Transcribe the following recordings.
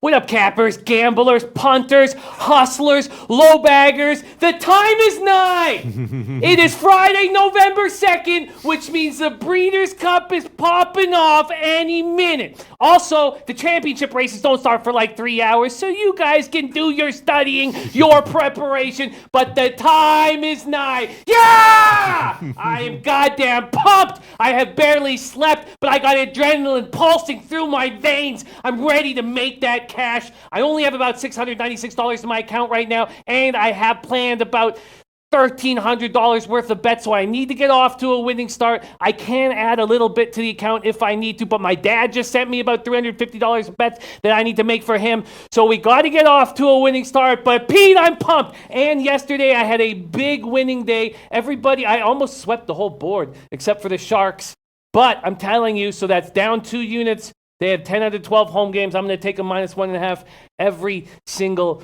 What up, cappers, gamblers, punters, hustlers, low baggers? The time is nigh. It is Friday, November 2nd, which means the Breeders' Cup is popping off any minute. Also, the championship races don't start for like 3 hours, so you guys can do your studying, your preparation, but the time is nigh. Yeah! I am goddamn pumped. I have barely slept, but I got adrenaline pulsing through my veins. I'm ready to make that cash. I only have about $696 in my account right now, and I have planned about $1,300 worth of bets, so I need to get off to a winning start. I can add a little bit to the account if I need to, but my dad just sent me about $350 of bets that I need to make for him, so we got to get off to a winning start. But Pete, I'm pumped, and yesterday I had a big winning day. Everybody, I almost swept the whole board, except for the Sharks, but I'm telling you, so that's down 2 units. They have 10 out of 12 home games. I'm going to take a -1.5 every single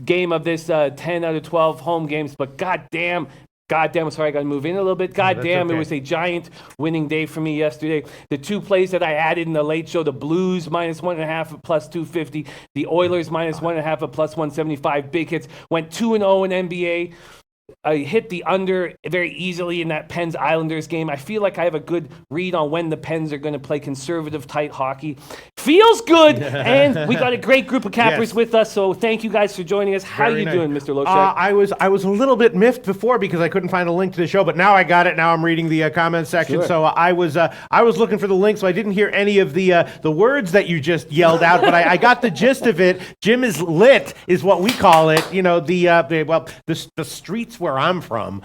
game of this 10 out of 12 home games. But goddamn, sorry, I got to move in a little bit. Goddamn, okay. It was a giant winning day for me yesterday. The 2 plays that I added in the late show, the Blues -1.5 at +250, the Oilers -1.5 at +175. Big hits. Went 2-0 in NBA. I hit the under very easily in that Pens Islanders game. I feel like I have a good read on when the Pens are going to play conservative, tight hockey. Feels good, and we got a great group of cappers with us, so thank you guys for joining us. How you doing, Mr. Loshak? I was a little bit miffed before because I couldn't find a link to the show, but now I got it. Now I'm reading the comment section, so I was looking for the link, so I didn't hear any of the words that you just yelled out, but I got the gist of it. Jim is lit, is what we call it. You know, the streets where I'm from.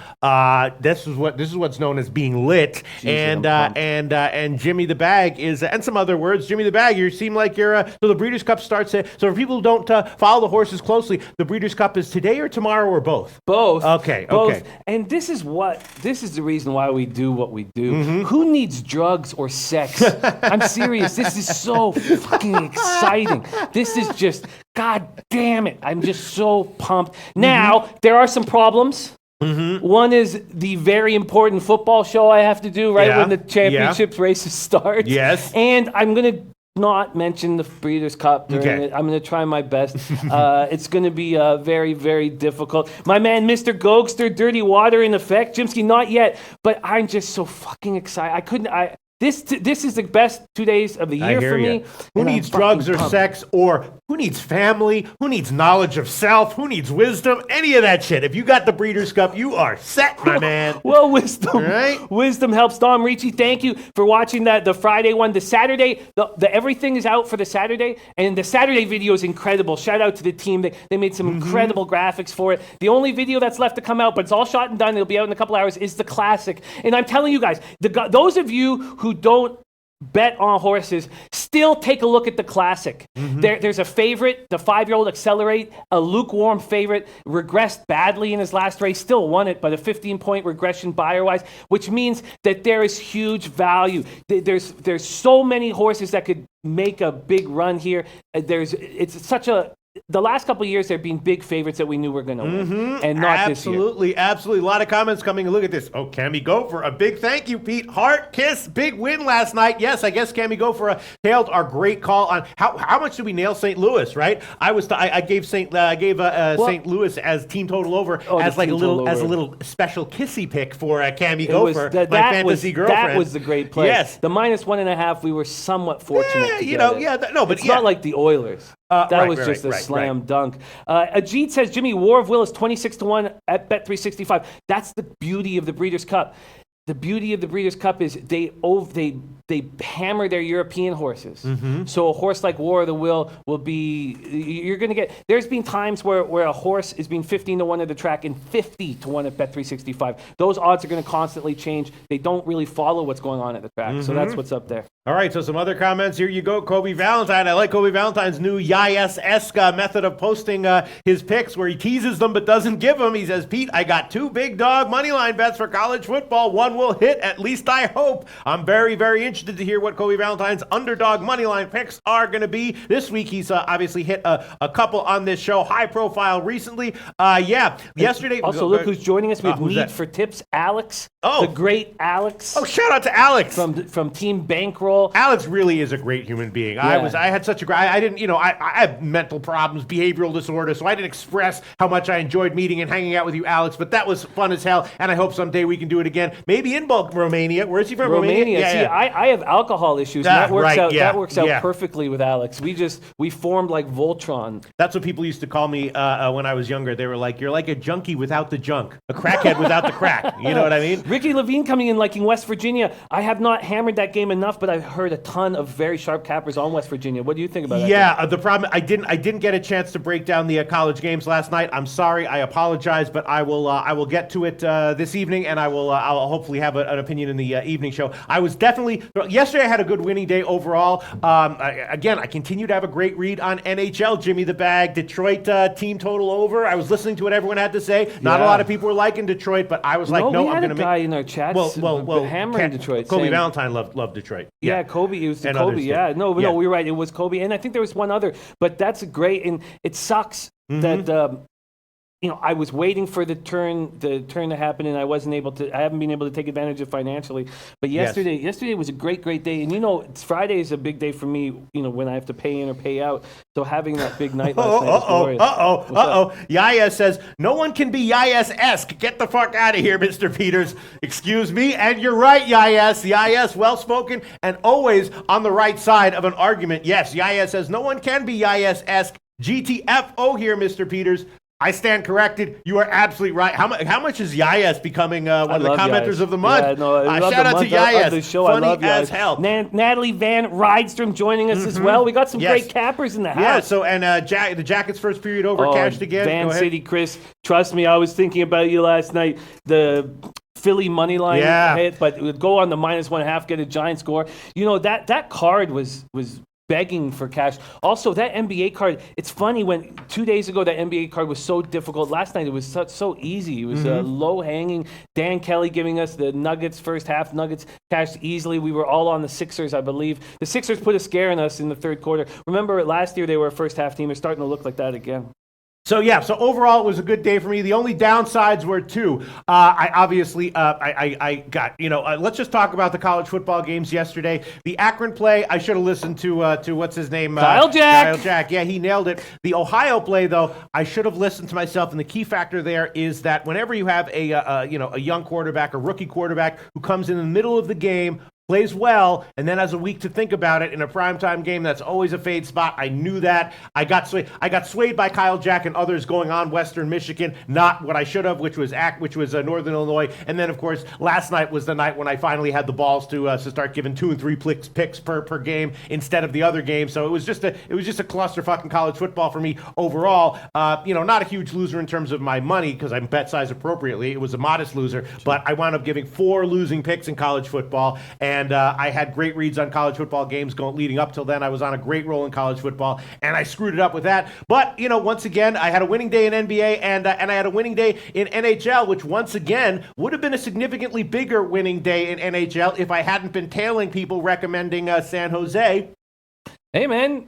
This is what's known as being lit. Jeez, and Jimmy the Bag is, and some other words. Jimmy the Bag, you seem like you're. So the Breeders' Cup starts. So for people who don't follow the horses closely, the Breeders' Cup is today or tomorrow or both. Both. Okay. Both. Okay. And this is the reason why we do what we do. Mm-hmm. Who needs drugs or sex? I'm serious. This is so fucking exciting. This is just, God damn it. I'm just so pumped. Now, there are some problems. Mm-hmm. One is the very important football show I have to do when the championships races start. Yes. And I'm going to not mention the Breeders' Cup during it. I'm going to try my best. It's going to be very, very difficult. My man, Mr. Gokster, Dirty Water in effect. Jimsky, not yet, but I'm just so fucking excited. This is the best 2 days of the year for me. Who needs drugs or sex, or who needs family? Who needs knowledge of self? Who needs wisdom? Any of that shit. If you got the Breeders' Cup, you are set, my man. Well, wisdom. Right? Wisdom helps. Dom Ricci, thank you for watching the Friday one. The Saturday, the everything is out for the Saturday, and the Saturday video is incredible. Shout out to the team. They made some incredible graphics for it. The only video that's left to come out, but it's all shot and done, it'll be out in a couple hours, is the classic. And I'm telling you guys, those of you who don't bet on horses, still take a look at the classic. Mm-hmm. There's a favorite, the 5-year-old Accelerate, a lukewarm favorite, regressed badly in his last race, still won it, but a 15-point regression Beyer-wise, which means that there is huge value. There's so many horses that could make a big run here. The last couple of years, there have been big favorites that we knew were going to win, and not this year. Absolutely. A lot of comments coming. Look at this. Oh, Cammy Gopher, a big thank you, Pete. Heart kiss, big win last night. Yes, I guess Cammy Gopher tailed our great call on how much did we nail St. Louis, right? I gave St. Louis as team total over as like a little special kissy pick for Cammy Gopher, my fantasy girlfriend. That was the great play. Yes, the -1.5. We were somewhat fortunate. It's not like the Oilers. That was just a slam dunk. Ajit says, Jimmy, War of Will is 26-1 at Bet365. That's the beauty of the Breeders' Cup. The beauty of the Breeders' Cup is they hammer their European horses. Mm-hmm. So a horse like War of the Will be, you're going to get, there's been times where a horse is being 15-1 at the track and 50-1 at Bet365. Those odds are going to constantly change. They don't really follow what's going on at the track. Mm-hmm. So that's what's up there. All right, so some other comments. Here you go, Kobe Valentine. I like Kobe Valentine's new Yayes-esque method of posting his picks where he teases them but doesn't give them. He says, Pete, I got 2 big dog moneyline bets for college football. One will hit, at least I hope. I'm very, very interested to hear what Kobe Valentine's underdog moneyline picks are going to be. This week, he's obviously hit a couple on this show, high profile recently. Yesterday. Also, look who's joining us. We have Need for Tips, Alex. The great Alex. Oh, shout out to Alex. From Team Bankroll. role. Alex really is a great human being. Yeah. I had such a great, I didn't, I have mental problems, behavioral disorder, so I didn't express how much I enjoyed meeting and hanging out with you, Alex, but that was fun as hell, and I hope someday we can do it again. Maybe in Romania. Where is he from? Romania. Yeah, See, yeah. I have alcohol issues, and that works out perfectly with Alex. We formed like Voltron. That's what people used to call me when I was younger. They were like, you're like a junkie without the junk, a crackhead without the crack. You know what I mean? Ricky Levine coming in liking West Virginia. I have not hammered that game enough, but I've heard a ton of very sharp cappers on West Virginia. What do you think about that? Yeah, the problem, I didn't get a chance to break down the college games last night. I'm sorry, I apologize, but I will get to it this evening, and I'll hopefully have an opinion in the evening show. I was definitely, yesterday I had a good winning day overall. I continue to have a great read on NHL. Jimmy the Bag, Detroit team total over. I was listening to what everyone had to say. Not a lot of people were liking Detroit, but I was like, no, I'm going to make. We had a guy in our chats hammering Detroit. Kobe Valentine loved Detroit. Yeah, Kobe. It was Kobe. Yeah, no, we're right. It was Kobe, and I think there was one other. But that's great, and it sucks that. I was waiting for the turn to happen, and I haven't been able to take advantage of it financially. But yesterday was a great day. And Friday is a big day for me, when I have to pay in or pay out. So having that big night last night was glorious. Yaya says, no one can be Yayas-esque. Get the fuck out of here, Mr. Peters. Excuse me. And you're right, Yayas. Yayas, well-spoken, and always on the right side of an argument. Yes, Yaya says, no one can be Yayas-esque. GTFO here, Mr. Peters. I stand corrected. You are absolutely right. How much is Yayas becoming one of the commenters of the month? Yeah, no, shout out to Yayas. Funny as hell. Natalie Van Rydstrom joining us as well. We got some great cappers in the house. Yeah, so, and the Jackets first period over, cashed again. Van City, Chris, trust me, I was thinking about you last night. The Philly money line hit, but it would go on the -1.5, get a giant score. That card was begging for cash. Also, that NBA card, it's funny, when 2 days ago that NBA card was so difficult. Last night it was so easy. It was low-hanging. Dan Kelly giving us the Nuggets first half. Nuggets cashed easily. We were all on the Sixers, I believe. The Sixers put a scare in us in the third quarter. Remember, last year they were a first-half team. They're starting to look like that again. So overall it was a good day for me. The only downsides were two. I got, let's just talk about the college football games yesterday. The Akron play, I should have listened to what's his name? Kyle Jack. Yeah, he nailed it. The Ohio play, though, I should have listened to myself, and the key factor there is that whenever you have a young quarterback, a rookie quarterback who comes in the middle of the game, plays well, and then has a week to think about it in a primetime game, that's always a fade spot. I knew that. I got swayed by Kyle Jack and others going on Western Michigan, not what I should have, which was Northern Illinois. And then, of course, last night was the night when I finally had the balls to start giving 2 and 3 picks per game instead of the other game. So it was just a clusterfuck in college football for me overall. Not a huge loser in terms of my money because I bet size appropriately. It was a modest loser, but I wound up giving 4 losing picks in college football. And I had great reads on college football games leading up till then. I was on a great roll in college football, and I screwed it up with that. But, once again, I had a winning day in NBA, and I had a winning day in NHL, which once again would have been a significantly bigger winning day in NHL if I hadn't been tailing people recommending San Jose. Hey, man.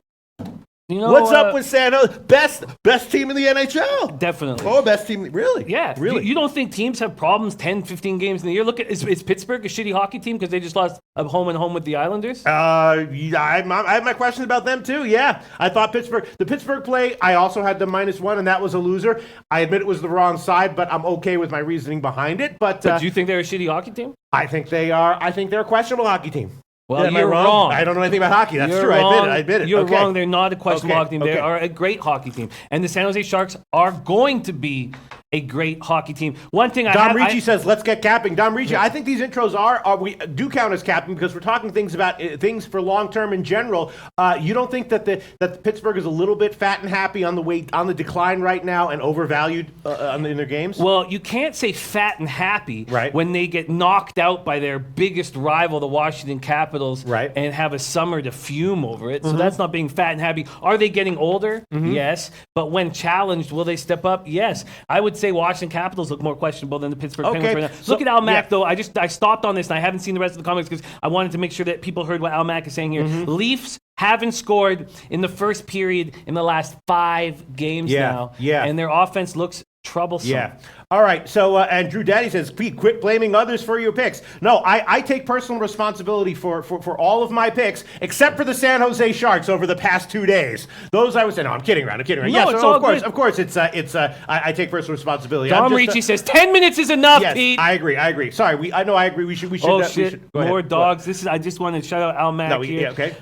What's up with San Jose? Best team in the NHL. Definitely. Oh, best team. Really? Yeah. Really? You don't think teams have problems 10, 15 games in the year? Look, is Pittsburgh a shitty hockey team because they just lost a home with the Islanders? I have my questions about them too. Yeah. I thought the Pittsburgh play, I also had the -1, and that was a loser. I admit it was the wrong side, but I'm okay with my reasoning behind it. But do you think they're a shitty hockey team? I think they are. I think they're a questionable hockey team. Well, you're wrong. I don't know anything about hockey. That's true. I admit it. You're wrong. They're not a questionable hockey team. They are a great hockey team. And the San Jose Sharks are going to be a great hockey team. One thing Dom Ricci says, let's get capping. Dom Ricci, I think these intros we do count as capping because we're talking things about things for long-term in general. You don't think that the Pittsburgh is a little bit fat and happy on the decline right now and overvalued in their games? Well, you can't say fat and happy when they get knocked out by their biggest rival, the Washington Capitals, and have a summer to fume over it. So that's not being fat and happy. Are they getting older? Yes. But when challenged, will they step up? Yes. I would say Washington Capitals look more questionable than the Pittsburgh Penguins right now. So, look at Al Mack, though. I stopped on this, and I haven't seen the rest of the comments because I wanted to make sure that people heard what Al Mack is saying here. Leafs haven't scored in the first period in the last 5 games now. Yeah. And their offense looks troublesome. Yeah. All right, so, and Drew Daddy says, Pete, quit blaming others for your picks. No, I take personal responsibility for all of my picks, except for the San Jose Sharks over the past 2 days. Those I was saying, no, I'm kidding around. No, Yes, it's all good. Of course, I take personal responsibility. Dom Ricci says 10 minutes is enough, yes, Pete. I agree. Sorry, I agree. We should. Oh shit! We should, go ahead. More dogs. I just want to shout out Al Mack here. Yeah, okay.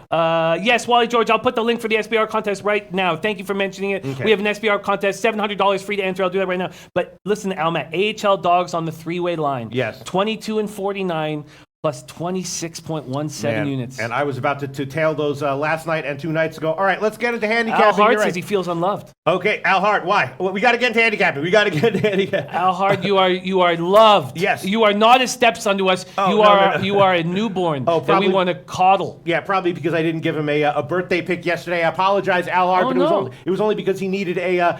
Yes, Wally George. I'll put the link for the SBR contest right now. Thank you for mentioning it. Okay. We have an SBR contest, $700 free to enter. I'll do that right now. But listen to Al Mack. AHL dogs on the three-way line. Yes. 22 and 49. Plus 26.17 units. And I was about to tail those last night and 2 nights ago. All right, let's get into handicapping. Al Hart says he feels unloved. Okay, Al Hart, why? Well, we got to get into handicapping. Al Hart, you are loved. Yes. You are not a stepson to us. Oh, no. You are a newborn Oh, that we want to coddle. Yeah, probably because I didn't give him a birthday pick yesterday. I apologize, Al Hart, but it was only because he needed a.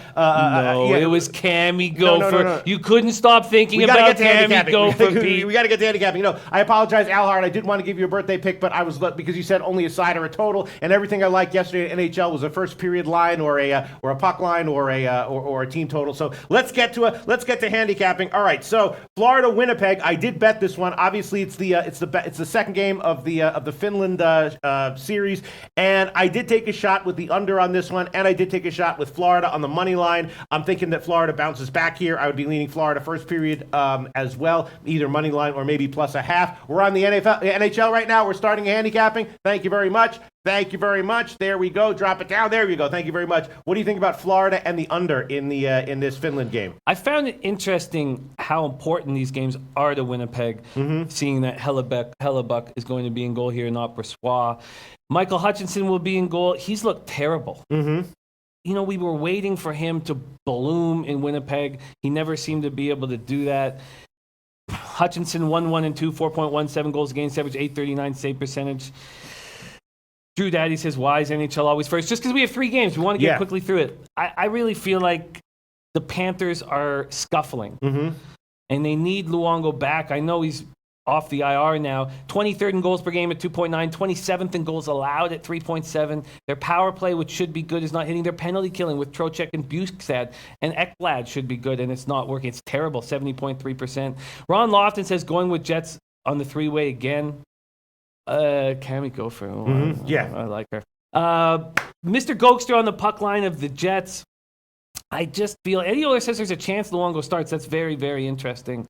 It was Cammy Gopher. No. You couldn't stop thinking about Cammy Gopher, Pete. We got to get to handicapping. I apologize, Al Hart. I did want to give you a birthday pick, but I was because you said only a side or a total, and everything I liked yesterday in NHL was a first period line or a puck line or a team total. So let's get to handicapping. All right, so Florida Winnipeg. I did bet this one. Obviously, it's the second game of the Finland series, and I did take a shot with the under on this one, and I did take a shot with Florida on the money line. I'm thinking that Florida bounces back here. I would be leaning Florida first period as well, either money line or maybe plus a half. We're on the NHL right now. We're starting handicapping. Thank you very much. There we go. Drop it down. There we go. Thank you very much. What do you think about Florida and the under in this Finland game? I found it interesting how important these games are to Winnipeg, seeing that Hellebuck is going to be in goal here in Opera. Michael Hutchinson will be in goal. He's looked terrible. We were waiting for him to bloom in Winnipeg. He never seemed to be able to do that. Hutchinson 1-1-2, 4.17 goals against average, .839 save percentage. Drew Daddy says, why is NHL always first? Just because we have 3 games. We want to get quickly through it. I really feel like the Panthers are scuffling. And they need Luongo back. I know he's off the IR now. 23rd in goals per game at 2.9. 27th in goals allowed at 3.7. Their power play, which should be good, is not hitting. Their penalty killing with Trocheck and Bukestad and Ekblad should be good, and it's not working. It's terrible, 70.3%. Ron Lofton says going with Jets on the 3-way again. Cammy Gopher. I like her. Mr. Gokster on the puck line of the Jets. I just feel Eddie Oler says there's a chance Luongo starts. That's very, very interesting.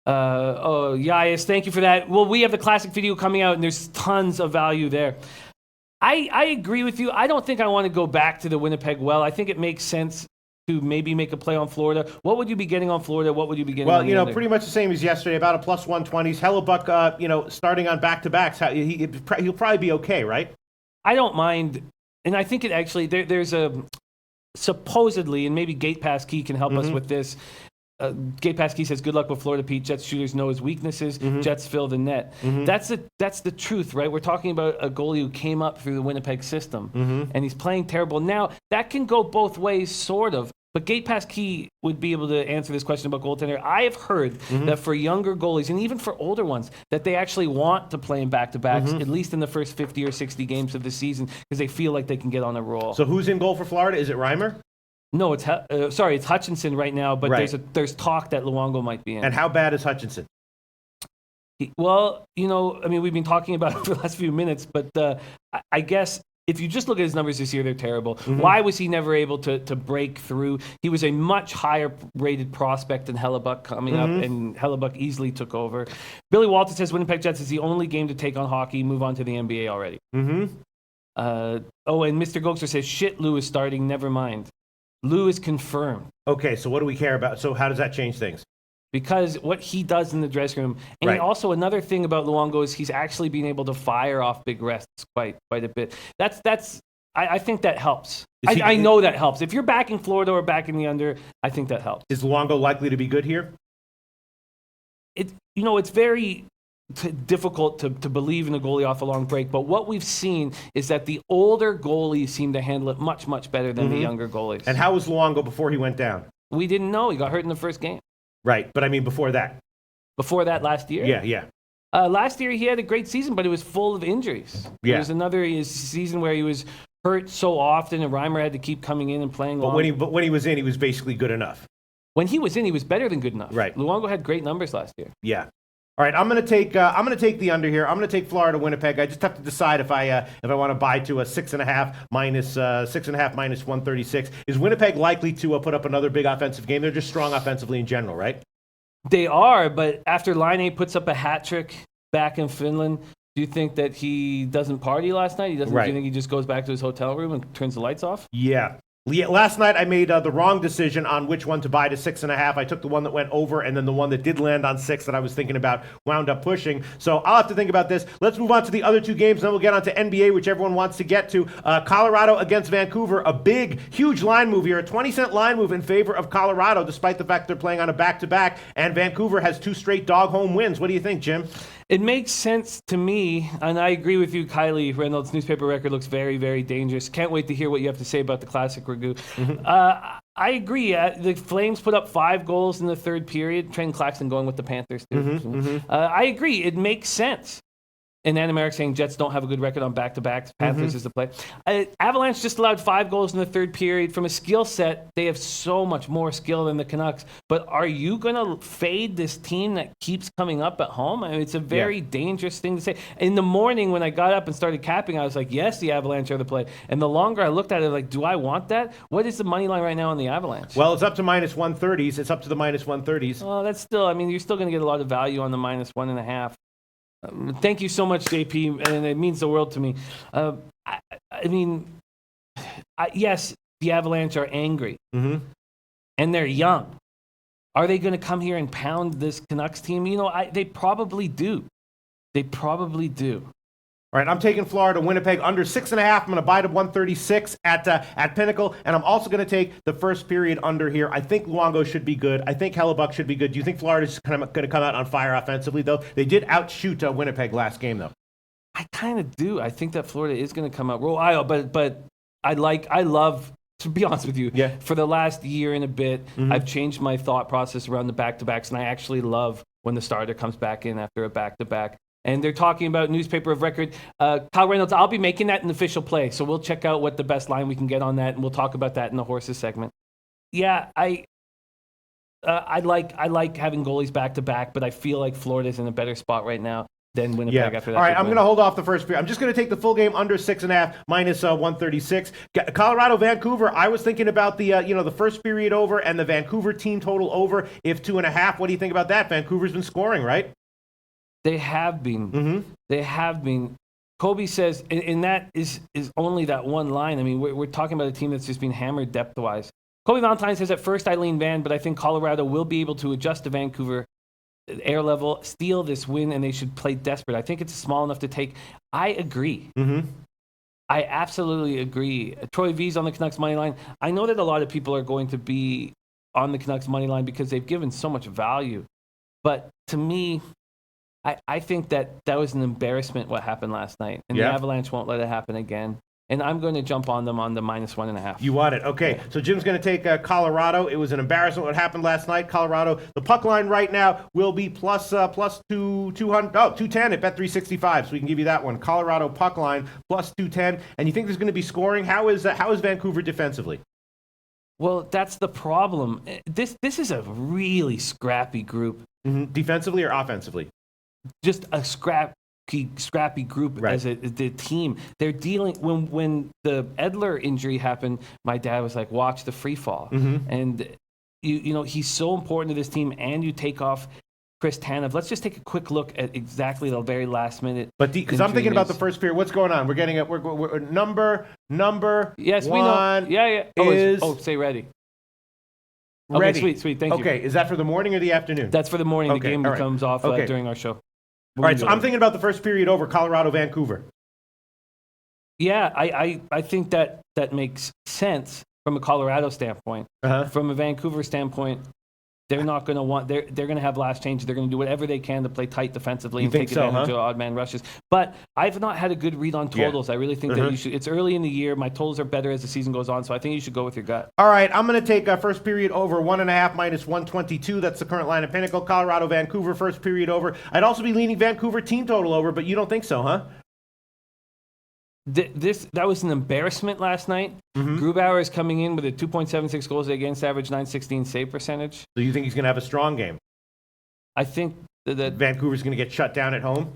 Yas, thank you for that. Well, we have the classic video coming out, and there's tons of value there. I agree with you. I don't think I want to go back to the Winnipeg well. I think it makes sense to maybe make a play on Florida. What would you be getting on Florida? What would you be getting on the under? Pretty much the same as yesterday, about a plus 120s. Hellebuck, starting on back-to-backs, he'll probably be okay, right? I don't mind. And I think it actually, there's a, supposedly, and maybe Gate Pass Key can help us with this, Gate Pass Key says, good luck with Florida, Pete. Jets shooters know his weaknesses. Jets fill the net. That's the truth, right? We're talking about a goalie who came up through the Winnipeg system, and he's playing terrible. Now, that can go both ways, sort of. But Gate Pass Key would be able to answer this question about goaltender. I have heard that for younger goalies, and even for older ones, that they actually want to play in back-to-backs, at least in the first 50 or 60 games of the season, because they feel like they can get on a roll. So who's in goal for Florida? Is it Reimer? No, it's Hutchinson right now, but there's talk that Luongo might be in. And how bad is Hutchinson? We've been talking about it for the last few minutes, but I guess if you just look at his numbers this year, they're terrible. Why was he never able to break through? He was a much higher rated prospect than Hellebuck coming up, and Hellebuck easily took over. Billy Walter says Winnipeg Jets is the only game to take on hockey. Move on to the NBA already. And Mr. Gokster says, shit, Lou is starting. Never mind. Lou is confirmed. Okay, so what do we care about? So how does that change things? Because what he does in the dressing room. And also another thing about Luongo is he's actually been able to fire off big rests quite a bit. I think that helps. I know that helps. If you're backing Florida or backing the under, I think that helps. Is Luongo likely to be good here? It's very difficult to believe in a goalie off a long break, but what we've seen is that the older goalies seem to handle it much, much better than the younger goalies. And how was Luongo before he went down? We didn't know. He got hurt in the first game. Right, but I mean before that. Before that last year? Yeah. Last year he had a great season, but it was full of injuries. Yeah. It was another season where he was hurt so often, and Reimer had to keep coming in and playing. But when he was in, he was basically good enough. when he was in, he was better than good enough. Right. Luongo had great numbers last year. Yeah. All right, I'm gonna take the under here. I'm gonna take Florida Winnipeg. I just have to decide if I want to buy to a 6.5 minus 136. Is Winnipeg likely to put up another big offensive game? They're just strong offensively in general, right? They are, but after Laine puts up a hat trick back in Finland, do you think that he doesn't party last night? Do you think he just goes back to his hotel room and turns the lights off? Yeah. Last night I made the wrong decision on which one to buy to 6.5. I took the one that went over, and then the one that did land on 6 that I was thinking about wound up pushing. So I'll have to think about this. Let's move on to the other two games, then we'll get on to NBA, which everyone wants to get to. Colorado against Vancouver, a big, huge line move here, a 20-cent line move in favor of Colorado, despite the fact they're playing on a back-to-back, and Vancouver has 2 straight dog home wins. What do you think, Jim? It makes sense to me, and I agree with you, Kylie. Reynolds' newspaper record looks very, very dangerous. Can't wait to hear what you have to say about the Classic Ragu. I agree. The Flames put up 5 goals in the third period. Trent Claxton going with the Panthers, too. I agree. It makes sense. And Anna Merrick saying Jets don't have a good record on back-to-backs. Panthers is the play. Avalanche just allowed 5 goals in the third period. From a skill set, they have so much more skill than the Canucks. But are you going to fade this team that keeps coming up at home? I mean, it's a very dangerous thing to say. In the morning when I got up and started capping, I was like, yes, the Avalanche are the play. And the longer I looked at it, like, do I want that? What is the money line right now on the Avalanche? Well, it's up to minus 130s. It's up to the minus 130s. Oh, that's still, I mean, you're still going to get a lot of value on the minus 1.5. Thank you so much, JP, and it means the world to me. Yes, the Avalanche are angry, and they're young. Are they going to come here and pound this Canucks team? They probably do. They probably do. All right, I'm taking Florida Winnipeg under 6.5. I'm going to buy to 136 at Pinnacle, and I'm also going to take the first period under here. I think Luongo should be good. I think Hellebuck should be good. Do you think Florida's going to come out on fire offensively, though? They did outshoot Winnipeg last game, though. I kind of do. I think that Florida is going to come out. But I love. To be honest with you, for the last year and a bit, I've changed my thought process around the back-to-backs, and I actually love when the starter comes back in after a back-to-back. And they're talking about newspaper of record. Kyle Reynolds, I'll be making that an official play, so we'll check out what the best line we can get on that, and we'll talk about that in the horses segment. Yeah, I like having goalies back-to-back, but I feel like Florida's in a better spot right now than Winnipeg after that. All right, I'm going to hold off the first period. I'm just going to take the full game under 6.5 minus 136. Colorado, Vancouver. I was thinking about the first period over and the Vancouver team total over if 2.5. What do you think about that? Vancouver's been scoring, right? They have been. They have been. Kobe says, and that is only that one line. I mean, we're talking about a team that's just been hammered depth-wise. Kobe Valentine says, at first I lean Van, but I think Colorado will be able to adjust to Vancouver air level, steal this win, and they should play desperate. I think it's small enough to take. I agree. I absolutely agree. Troy V's on the Canucks money line. I know that a lot of people are going to be on the Canucks money line because they've given so much value. But to me, I think that was an embarrassment what happened last night. And the Avalanche won't let it happen again. And I'm going to jump on them on the minus 1.5. You want it. Okay. So Jim's going to take Colorado. It was an embarrassment what happened last night. Colorado, the puck line right now will be plus 210 at Bet365. So we can give you that one. Colorado puck line plus 210. And you think there's going to be scoring? How is Vancouver defensively? Well, that's the problem. This is a really scrappy group. Defensively or offensively? Just a scrappy group as the team. They're dealing when the Edler injury happened. My dad was like, "Watch the free fall," and you know he's so important to this team. And you take off Chris Tanev. Let's just take a quick look at exactly the very last minute. But because I'm thinking about the first period, what's going on? We're getting we're number. Yes, we know. Yeah. Say ready. Ready. Okay, sweet. Thank you. Okay, is that for the morning or the afternoon? That's for the morning. The game comes off during our show. All right, so I'm thinking about the first period over Colorado, Vancouver. Yeah, I think that makes sense from a Colorado standpoint. From a Vancouver standpoint, they're not going to want. They're going to have last change. They're going to do whatever they can to play tight defensively and take advantage of odd man rushes. But I've not had a good read on totals. I really think that you should. It's early in the year. My totals are better as the season goes on, so I think you should go with your gut. All right, I'm going to take first period over 1.5 minus 122. That's the current line of Pinnacle. Colorado, Vancouver, first period over. I'd also be leaning Vancouver team total over, but you don't think so, huh? That was an embarrassment last night. Grubauer is coming in with a 2.76 goals against average, 916 save percentage. So you think he's going to have a strong game? I think that Vancouver's going to get shut down at home?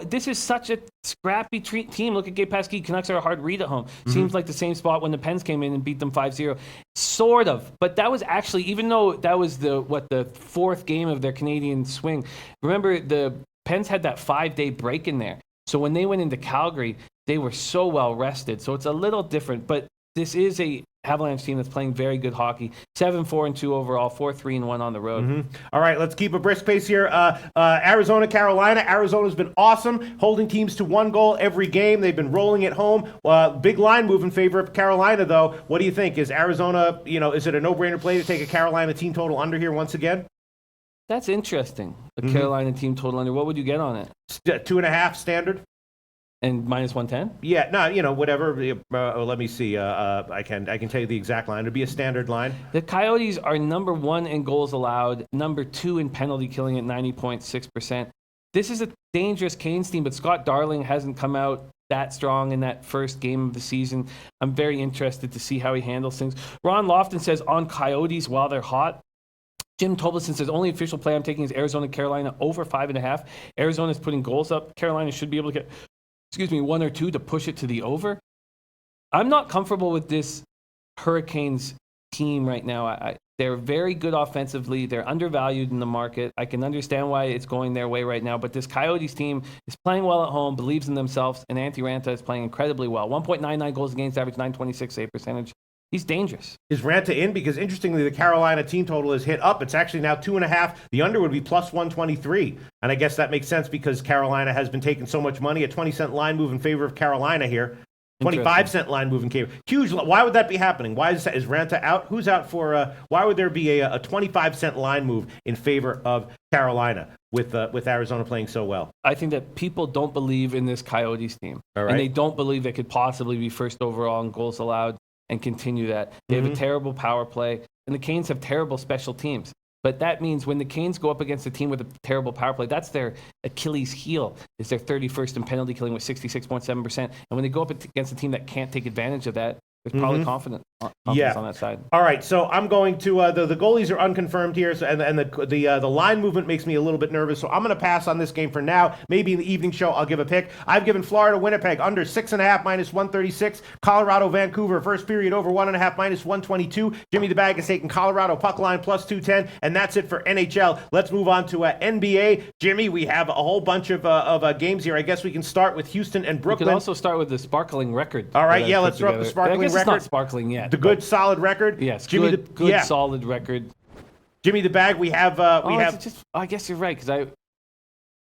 This is such a scrappy team. Look at Gabe Paskey. Canucks are a hard read at home. Seems like the same spot when the Pens came in and beat them 5-0. Sort of. But that was actually, even though that was the fourth game of their Canadian swing, remember the Pens had that 5-day break in there. So when they went into Calgary, they were so well rested. So it's a little different. But this is a Avalanche team that's playing very good hockey. 7-4-2 overall, 4-3-1 on the road. All right, let's keep a brisk pace here. Arizona, Carolina. Arizona's been awesome, holding teams to 1 goal every game. They've been rolling at home. Big line move in favor of Carolina, though. What do you think? Is Arizona, is it a no-brainer play to take a Carolina team total under here once again? That's interesting. A Carolina team total under. What would you get on it? 2.5 standard. And minus 110? Yeah, no, whatever. Let me see. I can tell you the exact line. It'd be a standard line. The Coyotes are number 1 in goals allowed, number 2 in penalty killing at 90.6%. This is a dangerous Canes team, but Scott Darling hasn't come out that strong in that first game of the season. I'm very interested to see how he handles things. Ron Lofton says on Coyotes while they're hot. Jim Tobleson says, only official play I'm taking is Arizona, Carolina over 5.5. Arizona's putting goals up. Carolina should be able to get 1 or 2 to push it to the over. I'm not comfortable with this Hurricanes team right now. They're very good offensively. They're undervalued in the market. I can understand why it's going their way right now, but this Coyotes team is playing well at home, believes in themselves, and Antti Ranta is playing incredibly well. 1.99 goals against average, 926 save percentage. He's dangerous. Is Ranta in? Because interestingly, the Carolina team total is hit up. It's actually now 2.5. The under would be plus 123. And I guess that makes sense because Carolina has been taking so much money. A 20-cent line move in favor of Carolina here. 25-cent line move in favor. Huge. Why would that be happening? Why is Ranta out? Who's out for? Why would there be a 25-cent line move in favor of Carolina with Arizona playing so well? I think that people don't believe in this Coyotes team. All right. And they don't believe they could possibly be first overall in goals allowed and continue that. They have a terrible power play, and the Canes have terrible special teams. But that means when the Canes go up against a team with a terrible power play, that's their Achilles heel, is their 31st in penalty killing with 66.7%. And when they go up against a team that can't take advantage of that, there's probably confidence on that side. All right, so I'm going to the goalies are unconfirmed here, so, and the line movement makes me a little bit nervous. So I'm going to pass on this game for now. Maybe in the evening show I'll give a pick. I've given Florida Winnipeg under 6.5 minus 136. Colorado Vancouver first period over 1.5 minus 122. Jimmy the Bag is taking Colorado puck line plus 210, and that's it for NHL. Let's move on to NBA. Jimmy, we have a whole bunch of games here. I guess we can start with Houston and Brooklyn. We can also start with the sparkling record. All right, yeah, let's throw up the sparkling record. It's not sparkling yet. The good solid record. Yes, Jimmy good solid record. Jimmy the Bag. We have. I guess you're right because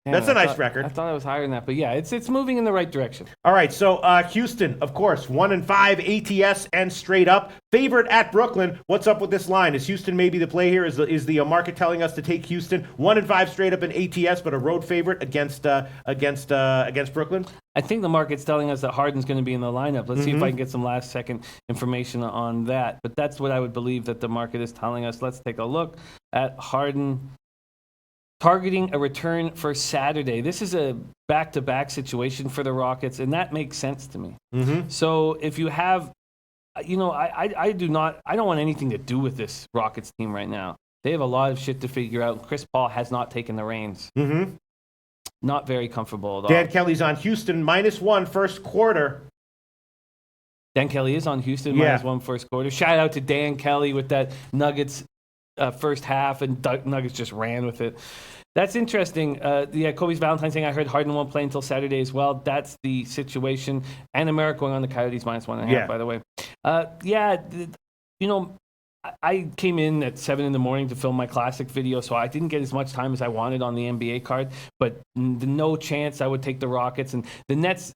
that's a nice record. I thought I was higher than that, but yeah, it's moving in the right direction. All right, so Houston, of course, 1-5 ATS and straight up. Favorite at Brooklyn. What's up with this line? Is Houston maybe the play here? Is the market telling us to take Houston 1-5 straight up in ATS, but a road favorite against Brooklyn? I think the market's telling us that Harden's going to be in the lineup. Let's see if I can get some last-second information on that. But that's what I would believe that the market is telling us. Let's take a look at Harden targeting a return for Saturday. This is a back-to-back situation for the Rockets, and that makes sense to me. So if you have, I don't want anything to do with this Rockets team right now. They have a lot of shit to figure out. Chris Paul has not taken the reins. Not very comfortable at all. Dan Kelly's on Houston -1 first quarter. Dan Kelly is on Houston -1 first quarter. Shout out to Dan Kelly with that Nuggets first half, and Nuggets just ran with it. That's interesting. Kobe's Valentine saying I heard Harden won't play until Saturday as well. That's the situation. And America going on the Coyotes -1.5, by the way. I came in at 7 in the morning to film my classic video, so I didn't get as much time as I wanted on the NBA card, but no chance I would take the Rockets. And the Nets,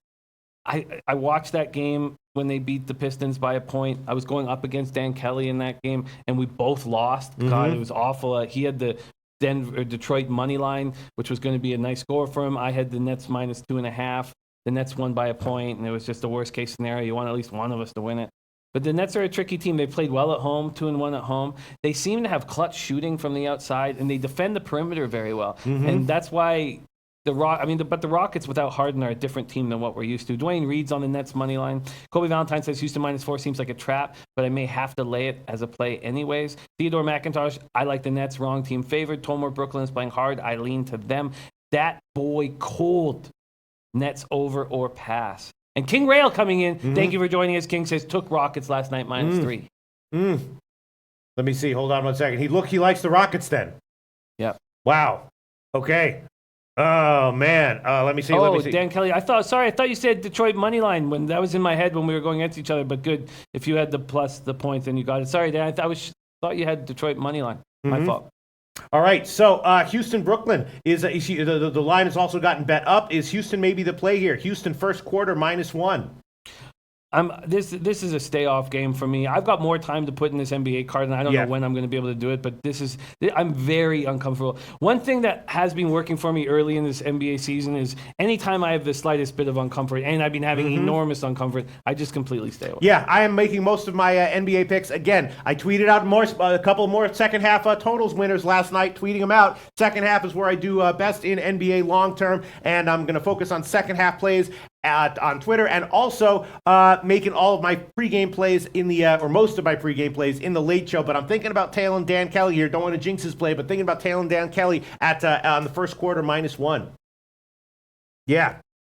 I watched that game when they beat the Pistons by a point. I was going up against Dan Kelly in that game, and we both lost. God, it was awful. He had the Detroit money line, which was going to be a nice score for him. I had the Nets -2.5. The Nets won by a point, and it was just the worst case scenario. You want at least one of us to win it. But the Nets are a tricky team. They played well at home, 2-1 at home. They seem to have clutch shooting from the outside, and they defend the perimeter very well. And that's why But the Rockets without Harden are a different team than what we're used to. Dwayne Reed's on the Nets money line. Kobe Valentine says Houston -4 seems like a trap, but I may have to lay it as a play anyways. Theodore McIntosh, I like the Nets, wrong team favored. Tomor Brooklyn is playing hard. I lean to them. That boy cold. Nets over or pass. And King Rail coming in. Thank you for joining us. King says took Rockets last night -3. Let me see. Hold on one second. He likes the Rockets then. Yep. Wow. Okay. Oh man. Let me see. Let me see. Dan Kelly. I thought you said Detroit money line when that was in my head when we were going against each other. But good. If you had the points, then you got it. Sorry, Dan. I thought you had Detroit money line. My fault. All right, so Houston, Brooklyn the line has also gotten bet up. Is Houston maybe the play here? Houston first quarter -1. This is a stay off game for me. I've got more time to put in this NBA card, and I don't know when I'm going to be able to do it. But I'm very uncomfortable. One thing that has been working for me early in this NBA season is anytime I have the slightest bit of uncomfort, and I've been having enormous uncomfort, I just completely stay away. Yeah, I am making most of my NBA picks. Again, I tweeted out a couple more second half totals winners last night, tweeting them out. Second half is where I do best in NBA long term, and I'm going to focus on second half plays on Twitter, and also making all of my pregame plays or most of my pregame plays in the late show. But I'm thinking about tailing Dan Kelly here. Don't want to jinx his play, but thinking about tailing Dan Kelly on the first quarter -1. Yeah.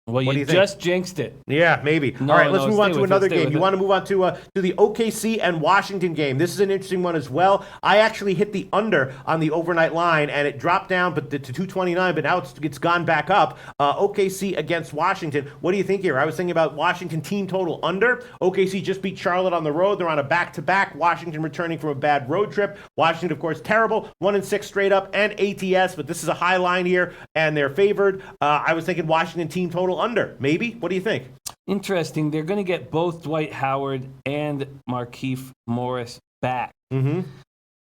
Well, you just jinxed it. Yeah, maybe. All right, let's move on to another game. You want to move on to the OKC and Washington game. This is an interesting one as well. I actually hit the under on the overnight line, and it dropped down to 229, but now it's gone back up. OKC against Washington. What do you think here? I was thinking about Washington team total under. OKC just beat Charlotte on the road. They're on a back-to-back. Washington returning from a bad road trip. Washington, of course, terrible. 1-6 straight up and ATS, but this is a high line here, and they're favored. I was thinking Washington team total under, maybe. What do you think? Interesting. They're going to get both Dwight Howard and Markieff Morris back.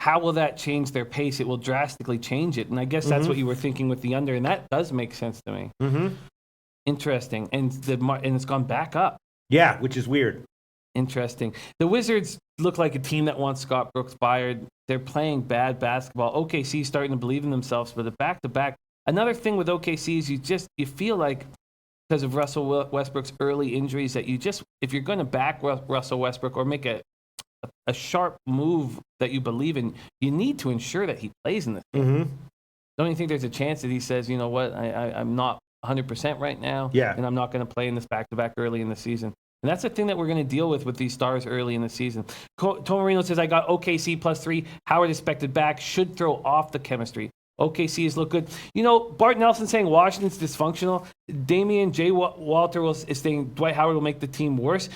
How will that change their pace? It will drastically change it, and I guess that's what you were thinking with the under, and that does make sense to me. Interesting, and it's gone back up. Yeah, which is weird. Interesting. The Wizards look like a team that wants Scott Brooks fired. They're playing bad basketball. OKC starting to believe in themselves, but the back-to-back. Another thing with OKC is you feel like, because of Russell Westbrook's early injuries, that if you're going to back Russell Westbrook or make a sharp move that you believe in, you need to ensure that he plays in this game. Don't you think there's a chance that he says, you know what, I'm not 100% right now, and I'm not going to play in this back-to-back early in the season? And that's the thing that we're going to deal with these stars early in the season. Tomarino says, I got OKC +3. Howard expected back. Should throw off the chemistry. OKC has looked good. You know, Bart Nelson saying Washington's dysfunctional. Damian J. Walter is saying Dwight Howard will make the team worse.